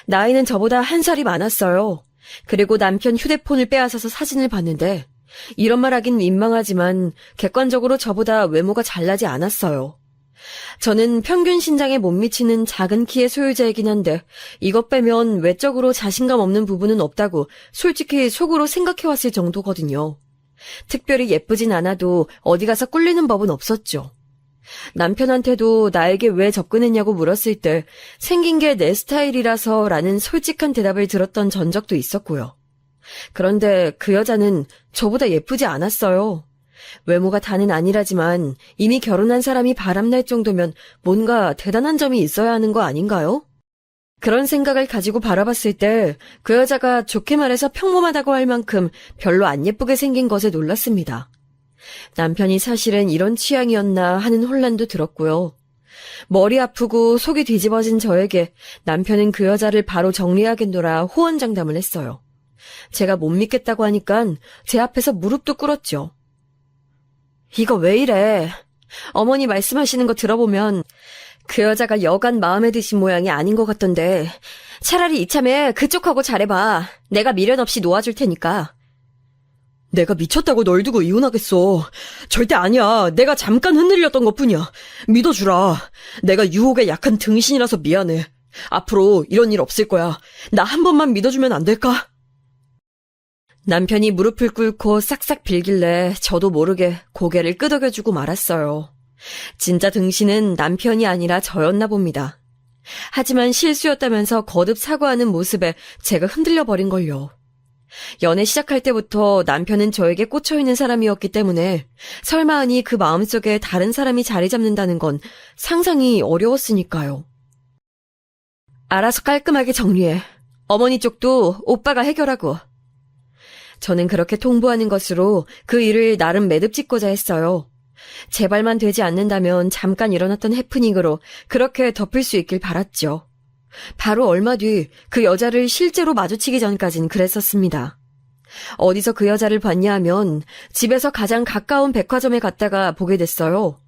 나이는 저보다 한 살이 많았어요. 그리고 남편 휴대폰을 빼앗아서 사진을 봤는데 이런 말 하긴 민망하지만 객관적으로 저보다 외모가 잘나지 않았어요. 저는 평균 신장에 못 미치는 작은 키의 소유자이긴 한데 이것 빼면 외적으로 자신감 없는 부분은 없다고 솔직히 속으로 생각해왔을 정도거든요. 특별히 예쁘진 않아도 어디 가서 꿀리는 법은 없었죠. 남편한테도 나에게 왜 접근했냐고 물었을 때 생긴 게 내 스타일이라서 라는 솔직한 대답을 들었던 전적도 있었고요. 그런데 그 여자는 저보다 예쁘지 않았어요. 외모가 다는 아니라지만 이미 결혼한 사람이 바람날 정도면 뭔가 대단한 점이 있어야 하는 거 아닌가요? 그런 생각을 가지고 바라봤을 때 그 여자가 좋게 말해서 평범하다고 할 만큼 별로 안 예쁘게 생긴 것에 놀랐습니다. 남편이 사실은 이런 취향이었나 하는 혼란도 들었고요. 머리 아프고 속이 뒤집어진 저에게 남편은 그 여자를 바로 정리하겠노라 호언장담을 했어요. 제가 못 믿겠다고 하니까 제 앞에서 무릎도 꿇었죠. 이거 왜 이래? 어머니 말씀하시는 거 들어보면 그 여자가 여간 마음에 드신 모양이 아닌 것 같던데 차라리 이참에 그쪽하고 잘해봐. 내가 미련 없이 놓아줄 테니까. 내가 미쳤다고 널 두고 이혼하겠어. 절대 아니야. 내가 잠깐 흔들렸던 것뿐이야. 믿어주라. 내가 유혹에 약한 등신이라서 미안해. 앞으로 이런 일 없을 거야. 나 한 번만 믿어주면 안 될까? 남편이 무릎을 꿇고 싹싹 빌길래 저도 모르게 고개를 끄덕여주고 말았어요. 진짜 등신은 남편이 아니라 저였나 봅니다. 하지만 실수였다면서 거듭 사과하는 모습에 제가 흔들려버린걸요. 연애 시작할 때부터 남편은 저에게 꽂혀있는 사람이었기 때문에 설마 하니 그 마음속에 다른 사람이 자리 잡는다는 건 상상이 어려웠으니까요. 알아서 깔끔하게 정리해. 어머니 쪽도 오빠가 해결하고. 저는 그렇게 통보하는 것으로 그 일을 나름 매듭짓고자 했어요. 제발만 되지 않는다면 잠깐 일어났던 해프닝으로 그렇게 덮을 수 있길 바랐죠. 바로 얼마 뒤 그 여자를 실제로 마주치기 전까진 그랬었습니다. 어디서 그 여자를 봤냐 하면 집에서 가장 가까운 백화점에 갔다가 보게 됐어요.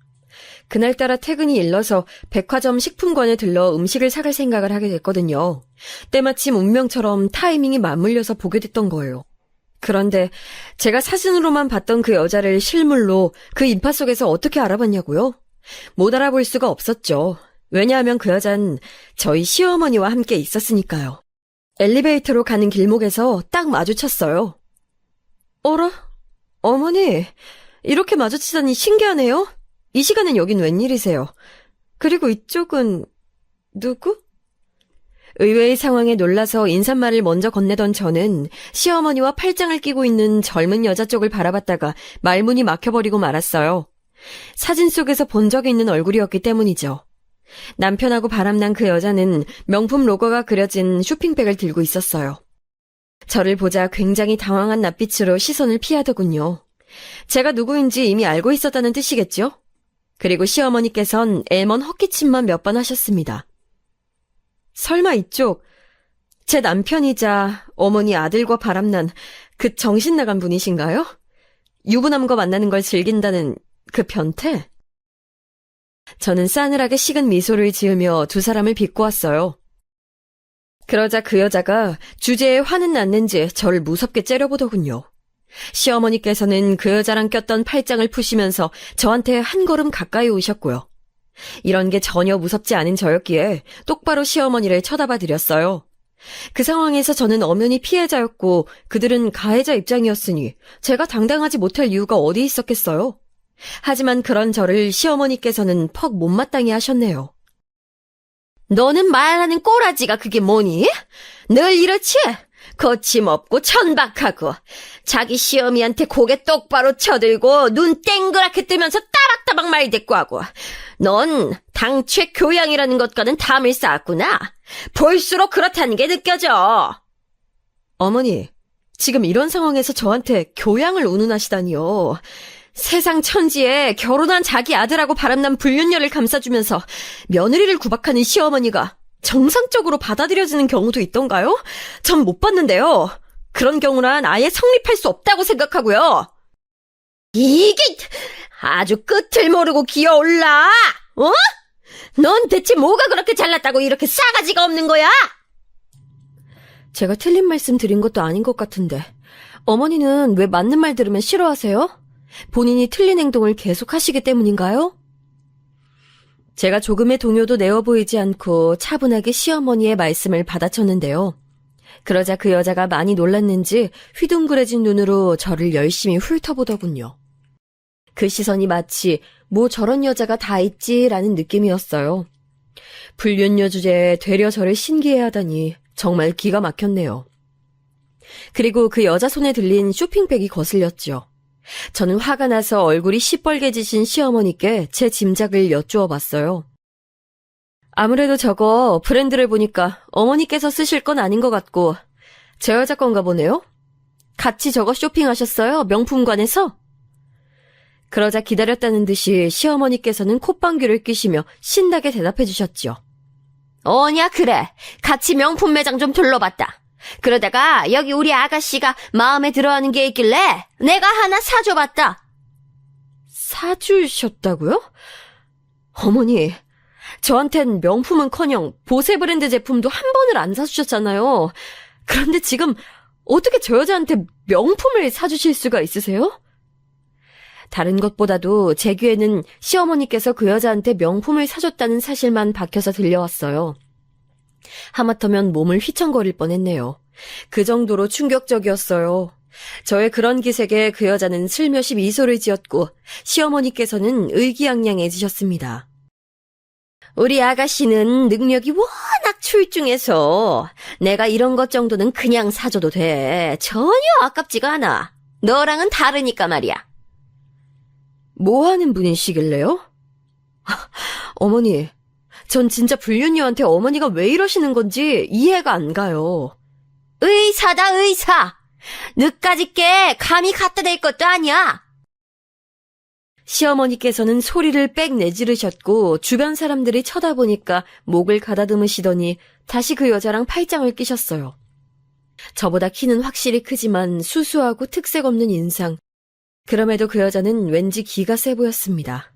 그날따라 퇴근이 일러서 백화점 식품관에 들러 음식을 사갈 생각을 하게 됐거든요. 때마침 운명처럼 타이밍이 맞물려서 보게 됐던 거예요. 그런데 제가 사진으로만 봤던 그 여자를 실물로 그 인파 속에서 어떻게 알아봤냐고요? 못 알아볼 수가 없었죠. 왜냐하면 그 여잔 저희 시어머니와 함께 있었으니까요. 엘리베이터로 가는 길목에서 딱 마주쳤어요. 어라? 어머니, 이렇게 마주치다니 신기하네요. 이 시간엔 여긴 웬일이세요? 그리고 이쪽은 누구? 의외의 상황에 놀라서 인사말을 먼저 건네던 저는 시어머니와 팔짱을 끼고 있는 젊은 여자 쪽을 바라봤다가 말문이 막혀버리고 말았어요. 사진 속에서 본 적이 있는 얼굴이었기 때문이죠. 남편하고 바람난 그 여자는 명품 로고가 그려진 쇼핑백을 들고 있었어요. 저를 보자 굉장히 당황한 낯빛으로 시선을 피하더군요. 제가 누구인지 이미 알고 있었다는 뜻이겠죠? 그리고 시어머니께선 애먼 헛기침만 몇 번 하셨습니다. 설마 이쪽, 제 남편이자 어머니 아들과 바람난 그 정신 나간 분이신가요? 유부남과 만나는 걸 즐긴다는 그 변태? 저는 싸늘하게 식은 미소를 지으며 두 사람을 비꼬았어요. 그러자 그 여자가 주제에 화는 났는지 저를 무섭게 째려보더군요. 시어머니께서는 그 여자랑 꼈던 팔짱을 푸시면서 저한테 한 걸음 가까이 오셨고요. 이런 게 전혀 무섭지 않은 저였기에 똑바로 시어머니를 쳐다봐 드렸어요. 그 상황에서 저는 엄연히 피해자였고 그들은 가해자 입장이었으니 제가 당당하지 못할 이유가 어디 있었겠어요. 하지만 그런 저를 시어머니께서는 퍽 못마땅해 하셨네요. 너는 말하는 꼬라지가 그게 뭐니? 늘 이렇지? 거침없고 천박하고 자기 시어미한테 고개 똑바로 쳐들고 눈 땡그랗게 뜨면서 따박따박 말 대꾸하고 넌 당최 교양이라는 것과는 담을 쌓았구나. 볼수록 그렇다는 게 느껴져. 어머니, 지금 이런 상황에서 저한테 교양을 운운하시다니요. 세상 천지에 결혼한 자기 아들하고 바람난 불륜녀를 감싸주면서 며느리를 구박하는 시어머니가 정상적으로 받아들여지는 경우도 있던가요? 전 못 봤는데요. 그런 경우란 아예 성립할 수 없다고 생각하고요. 이게 아주 끝을 모르고 기어올라. 어? 넌 대체 뭐가 그렇게 잘났다고 이렇게 싸가지가 없는 거야? 제가 틀린 말씀 드린 것도 아닌 것 같은데 어머니는 왜 맞는 말 들으면 싫어하세요? 본인이 틀린 행동을 계속 하시기 때문인가요? 제가 조금의 동요도 내어 보이지 않고 차분하게 시어머니의 말씀을 받아쳤는데요. 그러자 그 여자가 많이 놀랐는지 휘둥그레진 눈으로 저를 열심히 훑어보더군요. 그 시선이 마치 뭐 저런 여자가 다 있지라는 느낌이었어요. 불륜녀 주제에 되려 저를 신기해하다니 정말 기가 막혔네요. 그리고 그 여자 손에 들린 쇼핑백이 거슬렸죠. 저는 화가 나서 얼굴이 시뻘개지신 시어머니께 제 짐작을 여쭈어 봤어요. 아무래도 저거 브랜드를 보니까 어머니께서 쓰실 건 아닌 것 같고 저 여자 건가 보네요? 같이 저거 쇼핑하셨어요? 명품관에서? 그러자 기다렸다는 듯이 시어머니께서는 콧방귀를 뀌시며 신나게 대답해 주셨죠. 어냐 그래. 같이 명품 매장 좀 둘러봤다. 그러다가 여기 우리 아가씨가 마음에 들어하는 게 있길래 내가 하나 사줘봤다. 사주셨다고요? 어머니, 저한텐 명품은커녕 보세 브랜드 제품도 한 번을 안 사주셨잖아요. 그런데 지금 어떻게 저 여자한테 명품을 사주실 수가 있으세요? 다른 것보다도 제 귀에는 시어머니께서 그 여자한테 명품을 사줬다는 사실만 박혀서 들려왔어요. 하마터면 몸을 휘청거릴 뻔했네요. 그 정도로 충격적이었어요. 저의 그런 기색에 그 여자는 슬며시 미소를 지었고 시어머니께서는 의기양양해지셨습니다. 우리 아가씨는 능력이 워낙 출중해서 내가 이런 것 정도는 그냥 사줘도 돼. 전혀 아깝지가 않아. 너랑은 다르니까 말이야. 뭐 하는 분이시길래요? 어머니, 전 진짜 불륜녀한테 어머니가 왜 이러시는 건지 이해가 안 가요. 의사다 의사. 늦까짓 게 감히 갖다 댈 것도 아니야. 시어머니께서는 소리를 빽 내지르셨고 주변 사람들이 쳐다보니까 목을 가다듬으시더니 다시 그 여자랑 팔짱을 끼셨어요. 저보다 키는 확실히 크지만 수수하고 특색 없는 인상. 그럼에도 그 여자는 왠지 기가 세 보였습니다.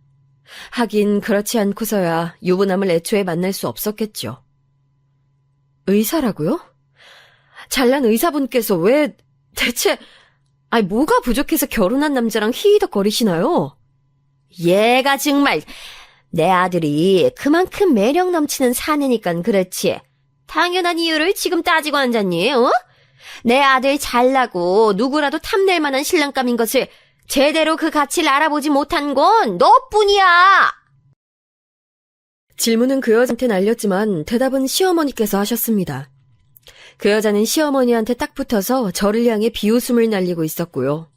하긴 그렇지 않고서야 유부남을 애초에 만날 수 없었겠죠. 의사라고요? 잘난 의사분께서 왜 대체 뭐가 부족해서 결혼한 남자랑 히히덕거리시나요? 얘가 정말 내 아들이 그만큼 매력 넘치는 사내니깐 그렇지. 당연한 이유를 지금 따지고 앉았니? 어? 내 아들 잘나고 누구라도 탐낼 만한 신랑감인 것을 제대로 그 가치를 알아보지 못한 건 너뿐이야. 질문은 그 여자한테 날렸지만 대답은 시어머니께서 하셨습니다. 그 여자는 시어머니한테 딱 붙어서 저를 향해 비웃음을 날리고 있었고요.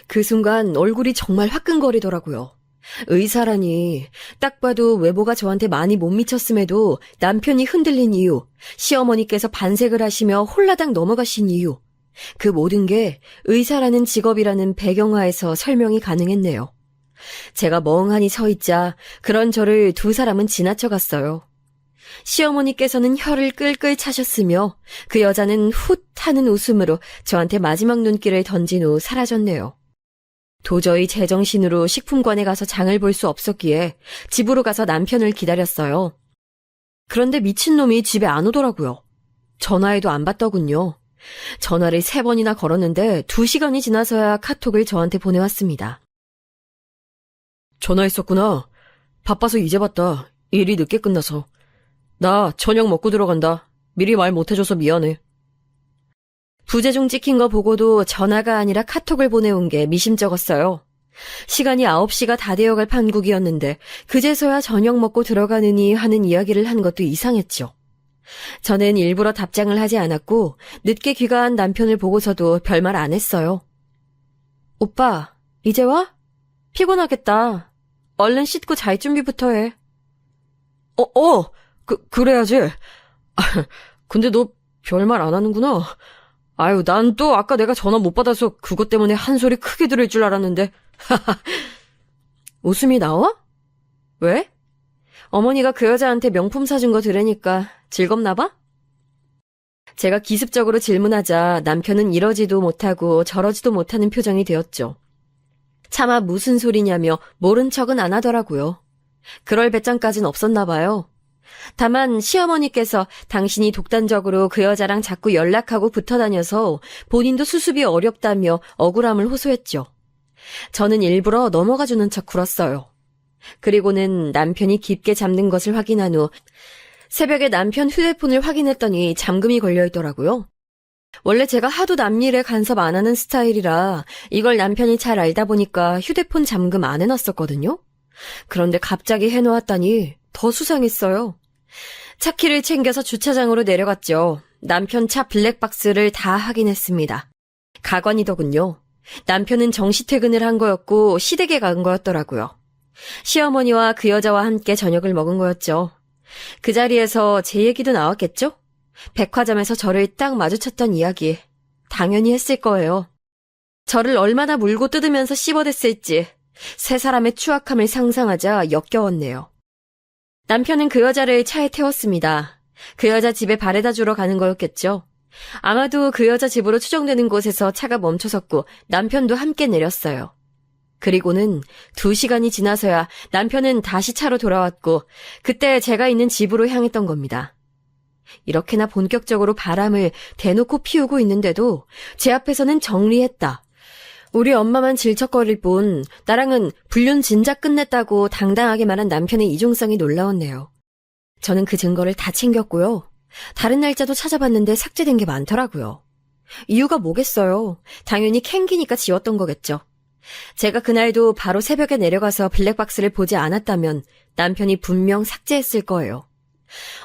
그 순간 얼굴이 정말 화끈거리더라고요. 의사라니, 딱 봐도 외모가 저한테 많이 못 미쳤음에도 남편이 흔들린 이유, 시어머니께서 반색을 하시며 홀라당 넘어가신 이유, 그 모든 게 의사라는 직업이라는 배경하에서 설명이 가능했네요. 제가 멍하니 서 있자 그런 저를 두 사람은 지나쳐갔어요. 시어머니께서는 혀를 끌끌 차셨으며 그 여자는 훗 하는 웃음으로 저한테 마지막 눈길을 던진 후 사라졌네요. 도저히 제정신으로 식품관에 가서 장을 볼 수 없었기에 집으로 가서 남편을 기다렸어요. 그런데 미친놈이 집에 안 오더라고요. 전화해도 안 받더군요. 전화를 3번이나 걸었는데 2시간이 지나서야 카톡을 저한테 보내왔습니다. 전화했었구나. 바빠서 이제 봤다. 일이 늦게 끝나서. 나 저녁 먹고 들어간다. 미리 말 못해줘서 미안해. 부재중 찍힌 거 보고도 전화가 아니라 카톡을 보내온 게 미심쩍었어요. 시간이 9시가 다 되어갈 판국이었는데 그제서야 저녁 먹고 들어가느니 하는 이야기를 한 것도 이상했죠. 저는 일부러 답장을 하지 않았고 늦게 귀가한 남편을 보고서도 별말 안 했어요. 오빠, 이제 와? 피곤하겠다. 얼른 씻고 잘 준비부터 해. 그래야지. 근데 너 별말 안 하는구나. 아유, 난 또 아까 내가 전화 못 받아서 그것 때문에 한 소리 크게 들을 줄 알았는데. 웃음이 나와? 왜? 어머니가 그 여자한테 명품 사준 거 들으니까 즐겁나 봐? 제가 기습적으로 질문하자 남편은 이러지도 못하고 저러지도 못하는 표정이 되었죠. 차마 무슨 소리냐며 모른 척은 안 하더라고요. 그럴 배짱까진 없었나 봐요. 다만 시어머니께서 당신이 독단적으로 그 여자랑 자꾸 연락하고 붙어 다녀서 본인도 수습이 어렵다며 억울함을 호소했죠. 저는 일부러 넘어가주는 척 굴었어요. 그리고는 남편이 깊게 잠든 것을 확인한 후 새벽에 남편 휴대폰을 확인했더니 잠금이 걸려있더라고요. 원래 제가 하도 남일에 간섭 안 하는 스타일이라 이걸 남편이 잘 알다 보니까 휴대폰 잠금 안 해놨었거든요. 그런데 갑자기 해놓았다니 더 수상했어요. 차키를 챙겨서 주차장으로 내려갔죠. 남편 차 블랙박스를 다 확인했습니다. 가관이더군요. 남편은 정시퇴근을 한 거였고 시댁에 간 거였더라고요. 시어머니와 그 여자와 함께 저녁을 먹은 거였죠. 그 자리에서 제 얘기도 나왔겠죠? 백화점에서 저를 딱 마주쳤던 이야기 당연히 했을 거예요. 저를 얼마나 물고 뜯으면서 씹어댔을지 세 사람의 추악함을 상상하자 역겨웠네요. 남편은 그 여자를 차에 태웠습니다. 그 여자 집에 바래다 주러 가는 거였겠죠. 아마도 그 여자 집으로 추정되는 곳에서 차가 멈춰섰고 남편도 함께 내렸어요. 그리고는 2시간이 지나서야 남편은 다시 차로 돌아왔고 그때 제가 있는 집으로 향했던 겁니다. 이렇게나 본격적으로 바람을 대놓고 피우고 있는데도 제 앞에서는 정리했다. 우리 엄마만 질척거릴 뿐 나랑은 불륜 진작 끝냈다고 당당하게 말한 남편의 이중성이 놀라웠네요. 저는 그 증거를 다 챙겼고요. 다른 날짜도 찾아봤는데 삭제된 게 많더라고요. 이유가 뭐겠어요. 당연히 캥기니까 지웠던 거겠죠. 제가 그날도 바로 새벽에 내려가서 블랙박스를 보지 않았다면 남편이 분명 삭제했을 거예요.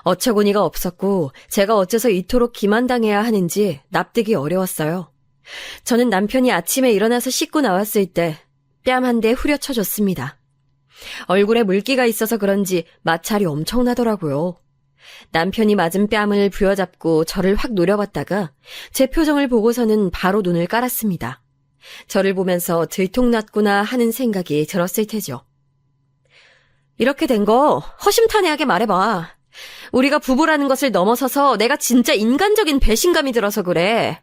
어처구니가 없었고 제가 어째서 이토록 기만당해야 하는지 납득이 어려웠어요. 저는 남편이 아침에 일어나서 씻고 나왔을 때 뺨 한 대 후려쳐줬습니다. 얼굴에 물기가 있어서 그런지 마찰이 엄청나더라고요. 남편이 맞은 뺨을 부여잡고 저를 확 노려봤다가 제 표정을 보고서는 바로 눈을 깔았습니다. 저를 보면서 들통났구나 하는 생각이 들었을 테죠. 이렇게 된 거 허심탄회하게 말해봐. 우리가 부부라는 것을 넘어서서 내가 진짜 인간적인 배신감이 들어서 그래.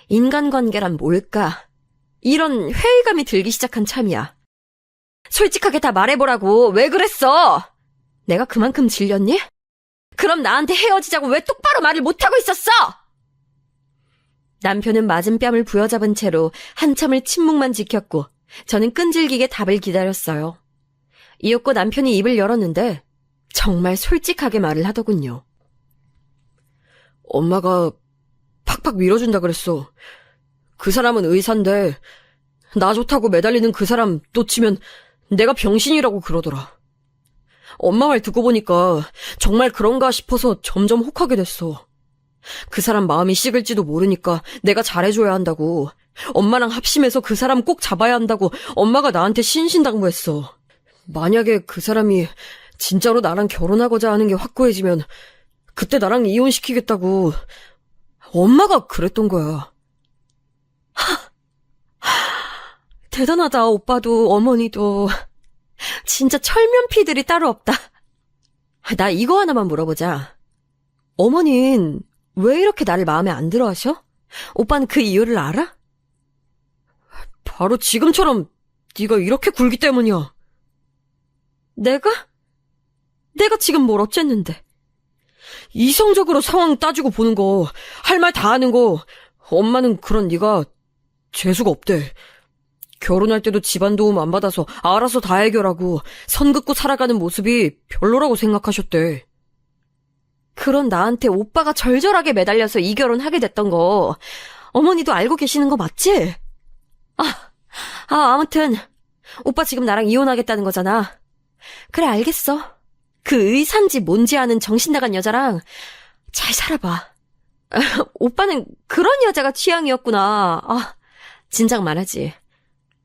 인간관계란 뭘까? 이런 회의감이 들기 시작한 참이야. 솔직하게 다 말해보라고. 왜 그랬어? 내가 그만큼 질렸니? 그럼 나한테 헤어지자고 왜 똑바로 말을 못하고 있었어? 남편은 맞은 뺨을 부여잡은 채로 한참을 침묵만 지켰고 저는 끈질기게 답을 기다렸어요. 이윽고 남편이 입을 열었는데 정말 솔직하게 말을 하더군요. 엄마가 팍팍 밀어준다 그랬어. 그 사람은 의사인데 나 좋다고 매달리는 그 사람 놓치면 내가 병신이라고 그러더라. 엄마 말 듣고 보니까 정말 그런가 싶어서 점점 혹하게 됐어. 그 사람 마음이 식을지도 모르니까 내가 잘해줘야 한다고. 엄마랑 합심해서 그 사람 꼭 잡아야 한다고 엄마가 나한테 신신당부했어. 만약에 그 사람이 진짜로 나랑 결혼하고자 하는 게 확고해지면 그때 나랑 이혼시키겠다고 엄마가 그랬던 거야. 대단하다, 오빠도 어머니도. 진짜 철면피들이 따로 없다. 나 이거 하나만 물어보자. 어머닌 왜 이렇게 나를 마음에 안 들어 하셔? 오빠는 그 이유를 알아? 바로 지금처럼 네가 이렇게 굴기 때문이야. 내가 지금 뭘 어쨌는데. 이성적으로 상황 따지고 보는 거, 할 말 다 하는 거, 엄마는 그런 네가 재수가 없대. 결혼할 때도 집안 도움 안 받아서 알아서 다 해결하고 선 긋고 살아가는 모습이 별로라고 생각하셨대. 그런 나한테 오빠가 절절하게 매달려서 이 결혼하게 됐던 거 어머니도 알고 계시는 거 맞지? 아무튼 오빠 지금 나랑 이혼하겠다는 거잖아. 그래, 알겠어. 그 의사인지 뭔지 아는 정신 나간 여자랑 잘 살아봐. 오빠는 그런 여자가 취향이었구나. 진작 말하지.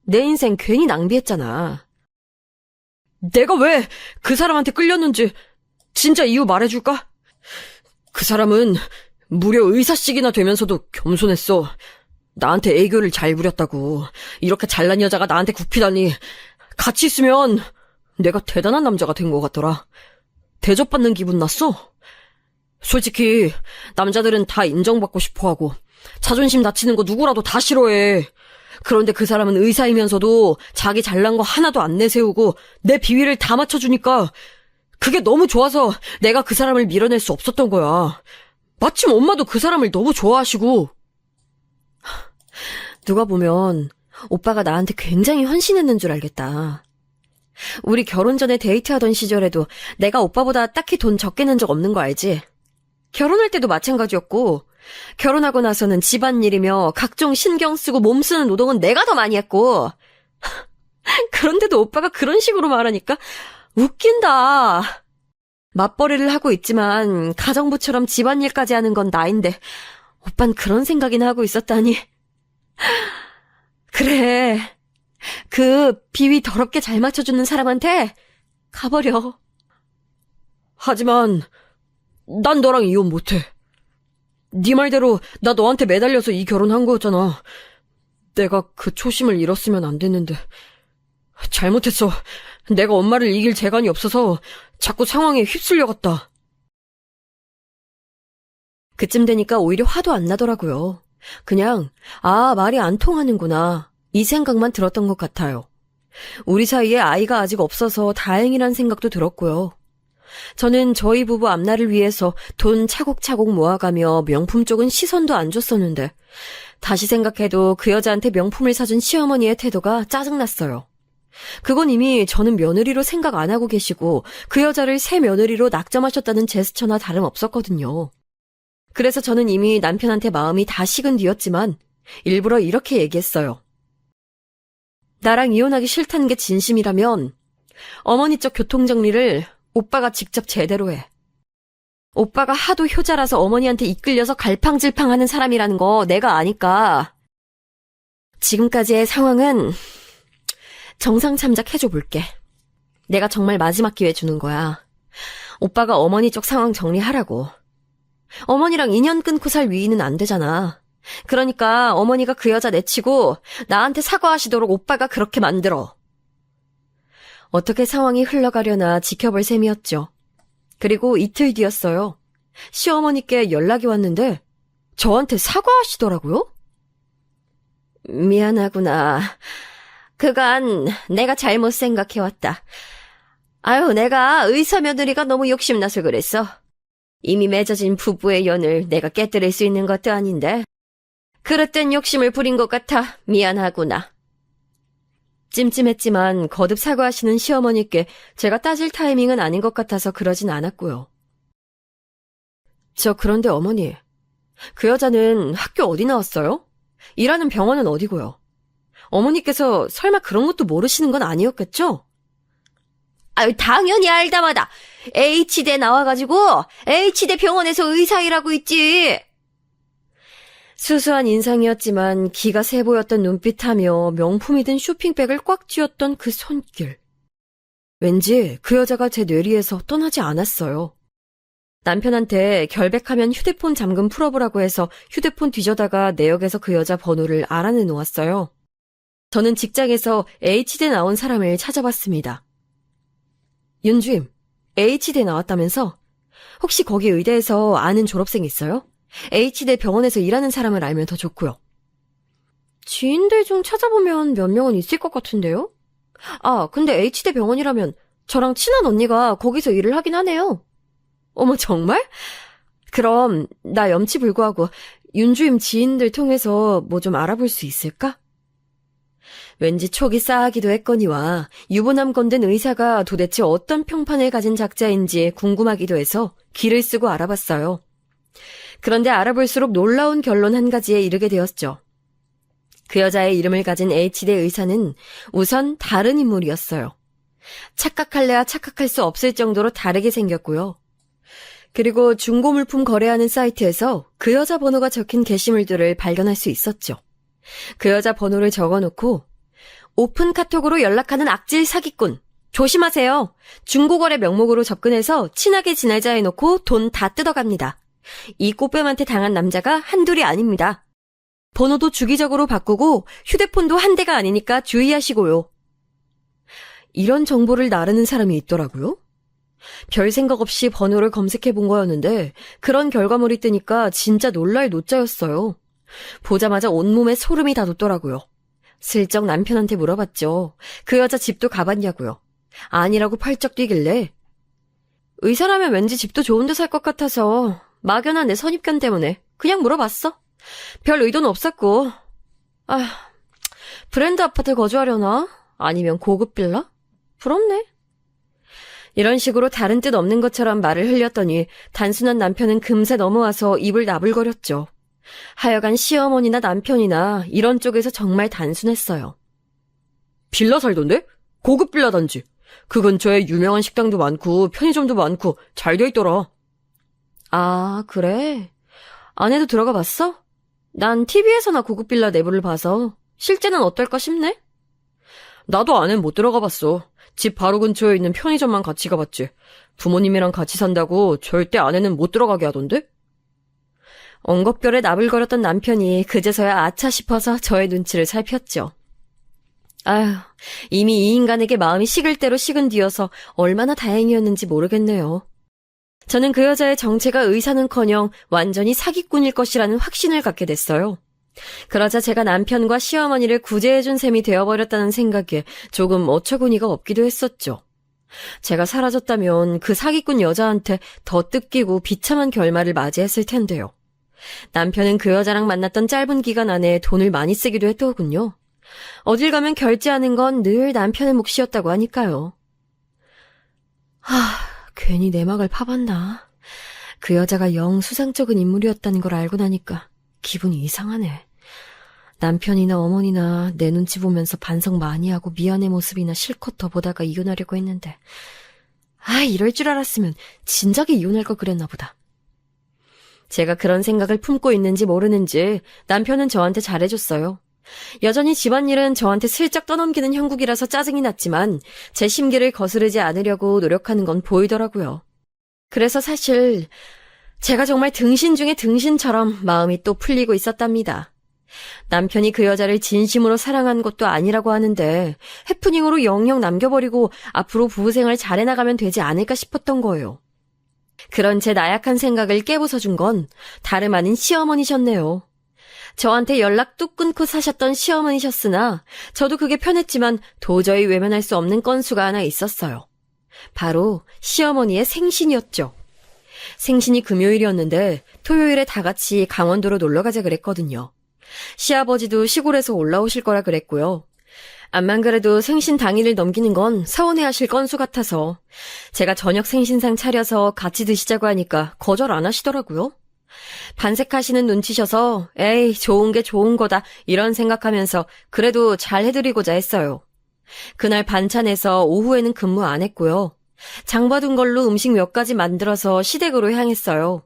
내 인생 괜히 낭비했잖아. 내가 왜 그 사람한테 끌렸는지 진짜 이유 말해줄까? 그 사람은 무려 의사씩이나 되면서도 겸손했어. 나한테 애교를 잘 부렸다고. 이렇게 잘난 여자가 나한테 굽히다니. 같이 있으면 내가 대단한 남자가 된 것 같더라. 대접받는 기분 났어. 솔직히 남자들은 다 인정받고 싶어하고 자존심 다치는 거 누구라도 다 싫어해. 그런데 그 사람은 의사이면서도 자기 잘난 거 하나도 안 내세우고 내 비위를 다 맞춰주니까 그게 너무 좋아서 내가 그 사람을 밀어낼 수 없었던 거야. 마침 엄마도 그 사람을 너무 좋아하시고. 누가 보면 오빠가 나한테 굉장히 헌신했는 줄 알겠다. 우리 결혼 전에 데이트하던 시절에도 내가 오빠보다 딱히 돈 적게 낸 적 없는 거 알지? 결혼할 때도 마찬가지였고, 결혼하고 나서는 집안일이며 각종 신경 쓰고 몸 쓰는 노동은 내가 더 많이 했고. 그런데도 오빠가 그런 식으로 말하니까 웃긴다. 맞벌이를 하고 있지만 가정부처럼 집안일까지 하는 건 나인데 오빤 그런 생각이나 하고 있었다니. 그래, 그 비위 더럽게 잘 맞춰주는 사람한테 가버려. 하지만 난 너랑 이혼 못해. 네 말대로 나 너한테 매달려서 이 결혼한 거였잖아. 내가 그 초심을 잃었으면 안 됐는데. 잘못했어. 내가 엄마를 이길 재간이 없어서 자꾸 상황에 휩쓸려갔다. 그쯤 되니까 오히려 화도 안 나더라고요. 그냥 말이 안 통하는구나, 이 생각만 들었던 것 같아요. 우리 사이에 아이가 아직 없어서 다행이란 생각도 들었고요. 저는 저희 부부 앞날을 위해서 돈 차곡차곡 모아가며 명품 쪽은 시선도 안 줬었는데 다시 생각해도 그 여자한테 명품을 사준 시어머니의 태도가 짜증났어요. 그건 이미 저는 며느리로 생각 안 하고 계시고 그 여자를 새 며느리로 낙점하셨다는 제스처나 다름없었거든요. 그래서 저는 이미 남편한테 마음이 다 식은 뒤였지만 일부러 이렇게 얘기했어요. 나랑 이혼하기 싫다는 게 진심이라면 어머니 쪽 교통정리를 오빠가 직접 제대로 해. 오빠가 하도 효자라서 어머니한테 이끌려서 갈팡질팡하는 사람이라는 거 내가 아니까. 지금까지의 상황은 정상 참작해줘 볼게. 내가 정말 마지막 기회 주는 거야. 오빠가 어머니 쪽 상황 정리하라고. 어머니랑 인연 끊고 살 위인은 안 되잖아. 그러니까 어머니가 그 여자 내치고 나한테 사과하시도록 오빠가 그렇게 만들어. 어떻게 상황이 흘러가려나 지켜볼 셈이었죠. 그리고 이틀 뒤였어요. 시어머니께 연락이 왔는데 저한테 사과하시더라고요. 미안하구나. 그간 내가 잘못 생각해왔다. 내가 의사 며느리가 너무 욕심나서 그랬어. 이미 맺어진 부부의 연을 내가 깨뜨릴 수 있는 것도 아닌데 그릇된 욕심을 부린 것 같아 미안하구나. 찜찜했지만 거듭 사과하시는 시어머니께 제가 따질 타이밍은 아닌 것 같아서 그러진 않았고요. 그런데 어머니, 그 여자는 학교 어디 나왔어요? 일하는 병원은 어디고요? 어머니께서 설마 그런 것도 모르시는 건 아니었겠죠? 아유, 당연히 알다마다. H대 나와가지고 H대 병원에서 의사 일하고 있지. 수수한 인상이었지만 기가 세 보였던 눈빛하며 명품이 든 쇼핑백을 꽉 쥐었던 그 손길. 왠지 그 여자가 제 뇌리에서 떠나지 않았어요. 남편한테 결백하면 휴대폰 잠금 풀어보라고 해서 휴대폰 뒤져다가 내역에서 그 여자 번호를 알아내 놓았어요. 저는 직장에서 H대 나온 사람을 찾아봤습니다. 윤주임, H대 나왔다면서? 혹시 거기 의대에서 아는 졸업생 있어요? H대 병원에서 일하는 사람을 알면 더 좋고요. 지인들 중 찾아보면 몇 명은 있을 것 같은데요? 아, 근데 H대 병원이라면 저랑 친한 언니가 거기서 일을 하긴 하네요. 어머, 정말? 그럼 나 염치불구하고 윤주임 지인들 통해서 뭐 좀 알아볼 수 있을까? 왠지 촉이 쌓이기도 했거니와 유부남 건든 의사가 도대체 어떤 평판을 가진 작자인지 궁금하기도 해서 기를 쓰고 알아봤어요. 그런데 알아볼수록 놀라운 결론 한 가지에 이르게 되었죠. 그 여자의 이름을 가진 H대 의사는 우선 다른 인물이었어요. 착각할래야 착각할 수 없을 정도로 다르게 생겼고요. 그리고 중고물품 거래하는 사이트에서 그 여자 번호가 적힌 게시물들을 발견할 수 있었죠. 그 여자 번호를 적어놓고 오픈 카톡으로 연락하는 악질 사기꾼. 조심하세요. 중고거래 명목으로 접근해서 친하게 지내자 해놓고 돈 다 뜯어갑니다. 이 꽃뱀한테 당한 남자가 한둘이 아닙니다. 번호도 주기적으로 바꾸고 휴대폰도 한 대가 아니니까 주의하시고요. 이런 정보를 나르는 사람이 있더라고요. 별 생각 없이 번호를 검색해 본 거였는데 그런 결과물이 뜨니까 진짜 놀랄 노짜였어요. 보자마자 온몸에 소름이 다 돋더라고요. 슬쩍 남편한테 물어봤죠. 그 여자 집도 가봤냐고요. 아니라고 펄쩍 뛰길래 의사라면 왠지 집도 좋은 데 살 것 같아서 막연한 내 선입견 때문에 그냥 물어봤어. 별 의도는 없었고. 아, 브랜드 아파트 거주하려나? 아니면 고급 빌라? 부럽네. 이런 식으로 다른 뜻 없는 것처럼 말을 흘렸더니 단순한 남편은 금세 넘어와서 입을 나불거렸죠. 하여간 시어머니나 남편이나 이런 쪽에서 정말 단순했어요. 빌라 살던데? 고급 빌라 단지. 그 근처에 유명한 식당도 많고 편의점도 많고 잘 돼 있더라. 아, 그래? 안에도 들어가 봤어? 난 TV에서나 고급 빌라 내부를 봐서 실제는 어떨까 싶네? 나도 안엔 못 들어가 봤어. 집 바로 근처에 있는 편의점만 같이 가봤지. 부모님이랑 같이 산다고 절대 안에는 못 들어가게 하던데? 엉겁결에 나불거렸던 남편이 그제서야 아차 싶어서 저의 눈치를 살폈죠. 아휴, 이미 이 인간에게 마음이 식을 대로 식은 뒤여서 얼마나 다행이었는지 모르겠네요. 저는 그 여자의 정체가 의사는커녕 완전히 사기꾼일 것이라는 확신을 갖게 됐어요. 그러자 제가 남편과 시어머니를 구제해준 셈이 되어버렸다는 생각에 조금 어처구니가 없기도 했었죠. 제가 사라졌다면 그 사기꾼 여자한테 더 뜯기고 비참한 결말을 맞이했을 텐데요. 남편은 그 여자랑 만났던 짧은 기간 안에 돈을 많이 쓰기도 했더군요. 어딜 가면 결제하는 건 늘 남편의 몫이었다고 하니까요. 괜히 내막을 파봤나. 그 여자가 영 수상쩍은 인물이었다는 걸 알고 나니까 기분이 이상하네. 남편이나 어머니나 내 눈치 보면서 반성 많이 하고 미안해 모습이나 실컷 더 보다가 이혼하려고 했는데 이럴 줄 알았으면 진작에 이혼할 걸 그랬나 보다. 제가 그런 생각을 품고 있는지 모르는지 남편은 저한테 잘해줬어요. 여전히 집안일은 저한테 슬쩍 떠넘기는 형국이라서 짜증이 났지만 제 심기를 거스르지 않으려고 노력하는 건 보이더라고요. 그래서 사실 제가 정말 등신 중에 등신처럼 마음이 또 풀리고 있었답니다. 남편이 그 여자를 진심으로 사랑한 것도 아니라고 하는데 해프닝으로 영영 남겨버리고 앞으로 부부생활 잘해나가면 되지 않을까 싶었던 거예요. 그런 제 나약한 생각을 깨부숴준 건 다름 아닌 시어머니셨네요. 저한테 연락 뚝 끊고 사셨던 시어머니셨으나 저도 그게 편했지만 도저히 외면할 수 없는 건수가 하나 있었어요. 바로 시어머니의 생신이었죠. 생신이 금요일이었는데 토요일에 다 같이 강원도로 놀러가자 그랬거든요. 시아버지도 시골에서 올라오실 거라 그랬고요. 암만 그래도 생신 당일을 넘기는 건 서운해하실 건수 같아서 제가 저녁 생신상 차려서 같이 드시자고 하니까 거절 안 하시더라고요. 반색하시는 눈치셔서 에이 좋은 게 좋은 거다 이런 생각하면서 그래도 잘 해드리고자 했어요. 그날 반찬에서 오후에는 근무 안 했고요. 장 봐둔 걸로 음식 몇 가지 만들어서 시댁으로 향했어요.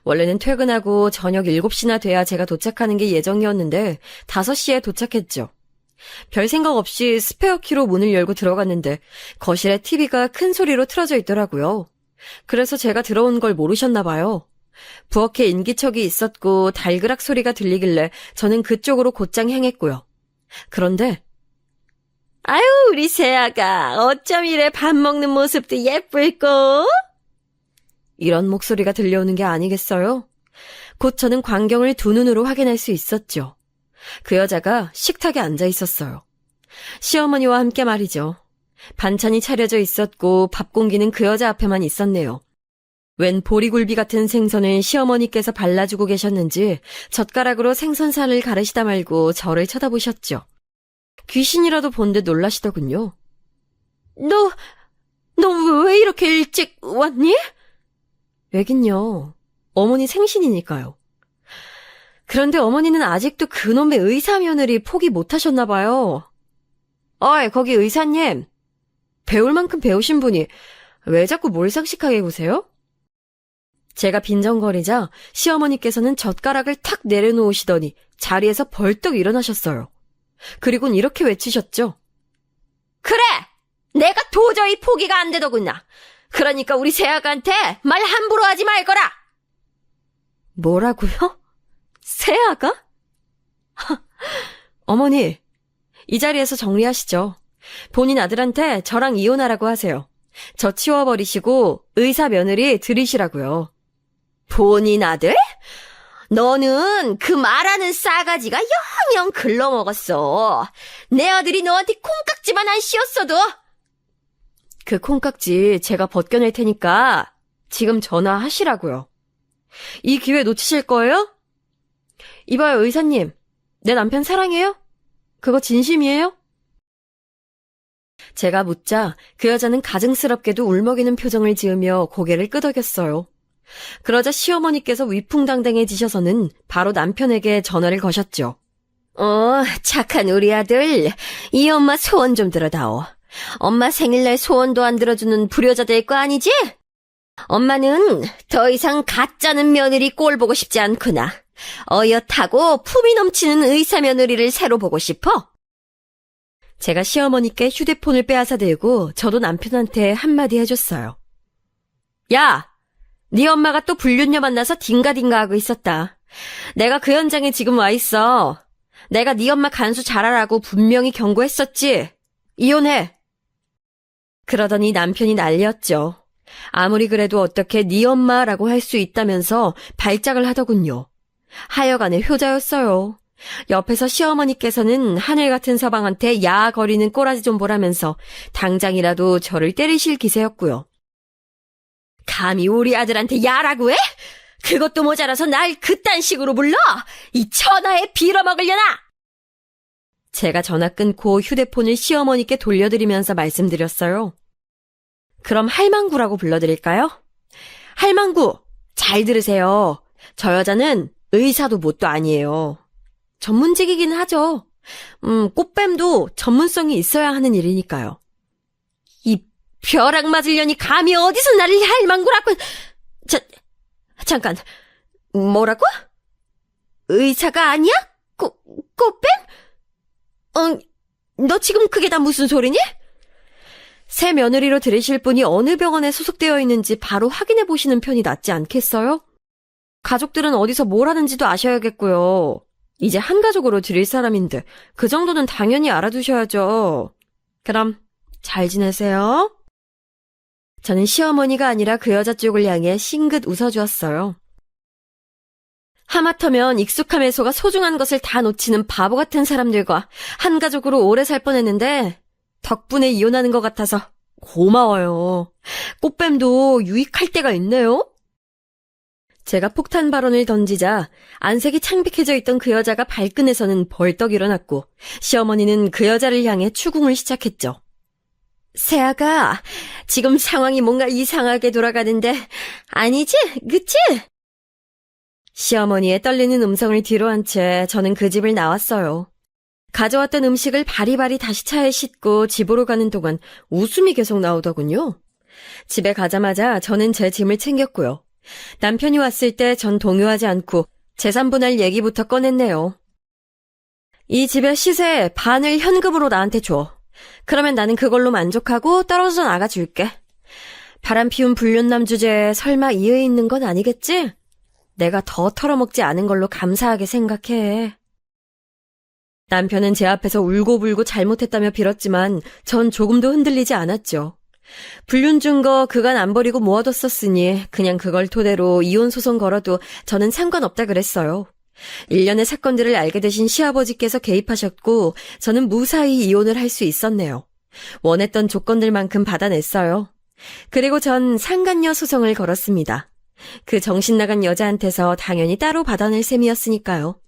원래는 퇴근하고 저녁 7시나 돼야 제가 도착하는 게 예정이었는데 5시에 도착했죠. 별 생각 없이 스페어키로 문을 열고 들어갔는데 거실에 TV가 큰 소리로 틀어져 있더라고요. 그래서 제가 들어온 걸 모르셨나 봐요. 부엌에 인기척이 있었고 달그락 소리가 들리길래 저는 그쪽으로 곧장 향했고요. 그런데 아유, 우리 새아가 어쩜 이래 밥 먹는 모습도 예쁠꼬? 이런 목소리가 들려오는 게 아니겠어요? 곧 저는 광경을 두 눈으로 확인할 수 있었죠. 그 여자가 식탁에 앉아 있었어요. 시어머니와 함께 말이죠. 반찬이 차려져 있었고 밥 공기는 그 여자 앞에만 있었네요. 웬 보리굴비 같은 생선을 시어머니께서 발라주고 계셨는지 젓가락으로 생선살을 가르시다 말고 저를 쳐다보셨죠. 귀신이라도 본 듯 놀라시더군요. 너 왜 이렇게 일찍 왔니? 왜긴요. 어머니 생신이니까요. 그런데 어머니는 아직도 그놈의 의사 며느리 포기 못하셨나 봐요. 어이, 거기 의사님. 배울 만큼 배우신 분이 왜 자꾸 몰상식하게 구세요? 제가 빈정거리자 시어머니께서는 젓가락을 탁 내려놓으시더니 자리에서 벌떡 일어나셨어요. 그리곤 이렇게 외치셨죠. 그래! 내가 도저히 포기가 안 되더구나. 그러니까 우리 새아가한테 말 함부로 하지 말거라! 뭐라고요? 새아가? 어머니, 이 자리에서 정리하시죠. 본인 아들한테 저랑 이혼하라고 하세요. 저 치워버리시고 의사 며느리 들이시라고요. 본인 아들? 너는 그 말하는 싸가지가 영영 글러먹었어. 내 아들이 너한테 콩깍지만 안 씌웠어도. 그 콩깍지 제가 벗겨낼 테니까 지금 전화하시라고요. 이 기회 놓치실 거예요? 이봐요, 의사님. 내 남편 사랑해요? 그거 진심이에요? 제가 묻자 그 여자는 가증스럽게도 울먹이는 표정을 지으며 고개를 끄덕였어요. 그러자 시어머니께서 위풍당당해지셔서는 바로 남편에게 전화를 거셨죠. 착한 우리 아들. 이 엄마 소원 좀 들어다오. 엄마 생일날 소원도 안 들어주는 불효자 될 거 아니지? 엄마는 더 이상 가짜는 며느리 꼴 보고 싶지 않구나. 어엿하고 품이 넘치는 의사 며느리를 새로 보고 싶어. 제가 시어머니께 휴대폰을 빼앗아 들고 저도 남편한테 한마디 해줬어요. 야! 네 엄마가 또 불륜녀 만나서 딩가딩가 하고 있었다. 내가 그 현장에 지금 와 있어. 내가 네 엄마 간수 잘하라고 분명히 경고했었지. 이혼해. 그러더니 남편이 난리였죠. 아무리 그래도 어떻게 네 엄마라고 할 수 있다면서 발작을 하더군요. 하여간에 효자였어요. 옆에서 시어머니께서는 하늘 같은 서방한테 야거리는 꼬라지 좀 보라면서 당장이라도 저를 때리실 기세였고요. 감히 우리 아들한테 야라고 해? 그것도 모자라서 날 그딴 식으로 불러? 이 천하에 빌어먹으려나? 제가 전화 끊고 휴대폰을 시어머니께 돌려드리면서 말씀드렸어요. 그럼 할망구라고 불러드릴까요? 할망구, 잘 들으세요. 저 여자는 의사도 뭣도 아니에요. 전문직이긴 하죠. 꽃뱀도 전문성이 있어야 하는 일이니까요. 이 벼락 맞으려니 감히 어디서 나를 할망구라고... 잠깐, 뭐라고? 의사가 아니야? 꽃뱀? 너 지금 그게 다 무슨 소리니? 새 며느리로 들이실 분이 어느 병원에 소속되어 있는지 바로 확인해 보시는 편이 낫지 않겠어요? 가족들은 어디서 뭘 하는지도 아셔야겠고요. 이제 한 가족으로 들일 사람인데 그 정도는 당연히 알아두셔야죠. 그럼 잘 지내세요. 저는 시어머니가 아니라 그 여자 쪽을 향해 싱긋 웃어주었어요. 하마터면 익숙함 해소가 소중한 것을 다 놓치는 바보 같은 사람들과 한 가족으로 오래 살 뻔했는데 덕분에 이혼하는 것 같아서 고마워요. 꽃뱀도 유익할 때가 있네요. 제가 폭탄 발언을 던지자 안색이 창백해져 있던 그 여자가 발끈해서는 벌떡 일어났고 시어머니는 그 여자를 향해 추궁을 시작했죠. 새아가, 지금 상황이 뭔가 이상하게 돌아가는데 아니지? 그치? 시어머니의 떨리는 음성을 뒤로 한 채 저는 그 집을 나왔어요. 가져왔던 음식을 바리바리 다시 차에 싣고 집으로 가는 동안 웃음이 계속 나오더군요. 집에 가자마자 저는 제 짐을 챙겼고요. 남편이 왔을 때 전 동요하지 않고 재산분할 얘기부터 꺼냈네요. 이 집의 시세 반을 현금으로 나한테 줘. 그러면 나는 그걸로 만족하고 떨어져 나가줄게. 바람 피운 불륜남 주제에 설마 이의 있는 건 아니겠지? 내가 더 털어먹지 않은 걸로 감사하게 생각해. 남편은 제 앞에서 울고불고 잘못했다며 빌었지만 전 조금도 흔들리지 않았죠. 불륜 준 거 그간 안 버리고 모아뒀었으니 그냥 그걸 토대로 이혼 소송 걸어도 저는 상관없다 그랬어요. 일련의 사건들을 알게 되신 시아버지께서 개입하셨고 저는 무사히 이혼을 할 수 있었네요. 원했던 조건들만큼 받아냈어요. 그리고 전 상간녀 소송을 걸었습니다. 그 정신나간 여자한테서 당연히 따로 받아낼 셈이었으니까요.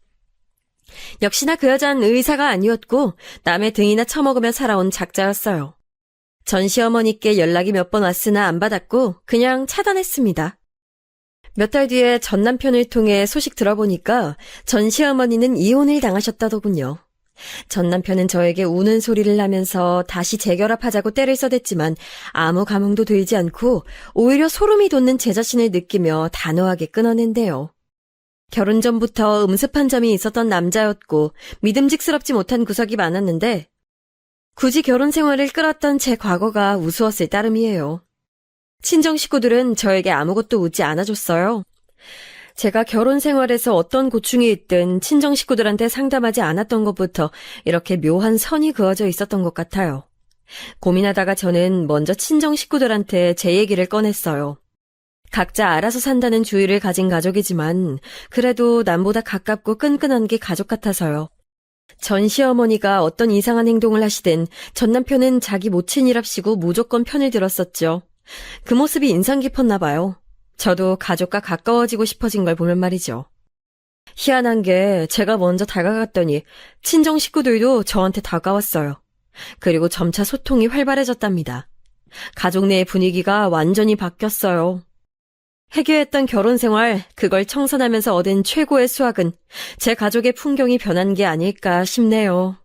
역시나 그 여자는 의사가 아니었고 남의 등이나 처먹으며 살아온 작자였어요. 전 시어머니께 연락이 몇 번 왔으나 안 받았고 그냥 차단했습니다. 몇 달 뒤에 전 남편을 통해 소식 들어보니까 전 시어머니는 이혼을 당하셨다더군요. 전 남편은 저에게 우는 소리를 하면서 다시 재결합하자고 떼를 써댔지만 아무 감흥도 들지 않고 오히려 소름이 돋는 제 자신을 느끼며 단호하게 끊어낸대요. 결혼 전부터 음습한 점이 있었던 남자였고 믿음직스럽지 못한 구석이 많았는데 굳이 결혼 생활을 끌었던 제 과거가 우스웠을 따름이에요. 친정 식구들은 저에게 아무것도 묻지 않아줬어요. 제가 결혼 생활에서 어떤 고충이 있든 친정 식구들한테 상담하지 않았던 것부터 이렇게 묘한 선이 그어져 있었던 것 같아요. 고민하다가 저는 먼저 친정 식구들한테 제 얘기를 꺼냈어요. 각자 알아서 산다는 주의를 가진 가족이지만 그래도 남보다 가깝고 끈끈한 게 가족 같아서요. 전 시어머니가 어떤 이상한 행동을 하시든 전 남편은 자기 모친이랍시고 무조건 편을 들었었죠. 그 모습이 인상 깊었나 봐요. 저도 가족과 가까워지고 싶어진 걸 보면 말이죠. 희한한 게 제가 먼저 다가갔더니 친정 식구들도 저한테 다가왔어요. 그리고 점차 소통이 활발해졌답니다. 가족 내의 분위기가 완전히 바뀌었어요. 해결했던 결혼 생활, 그걸 청산하면서 얻은 최고의 수확은 제 가족의 풍경이 변한 게 아닐까 싶네요.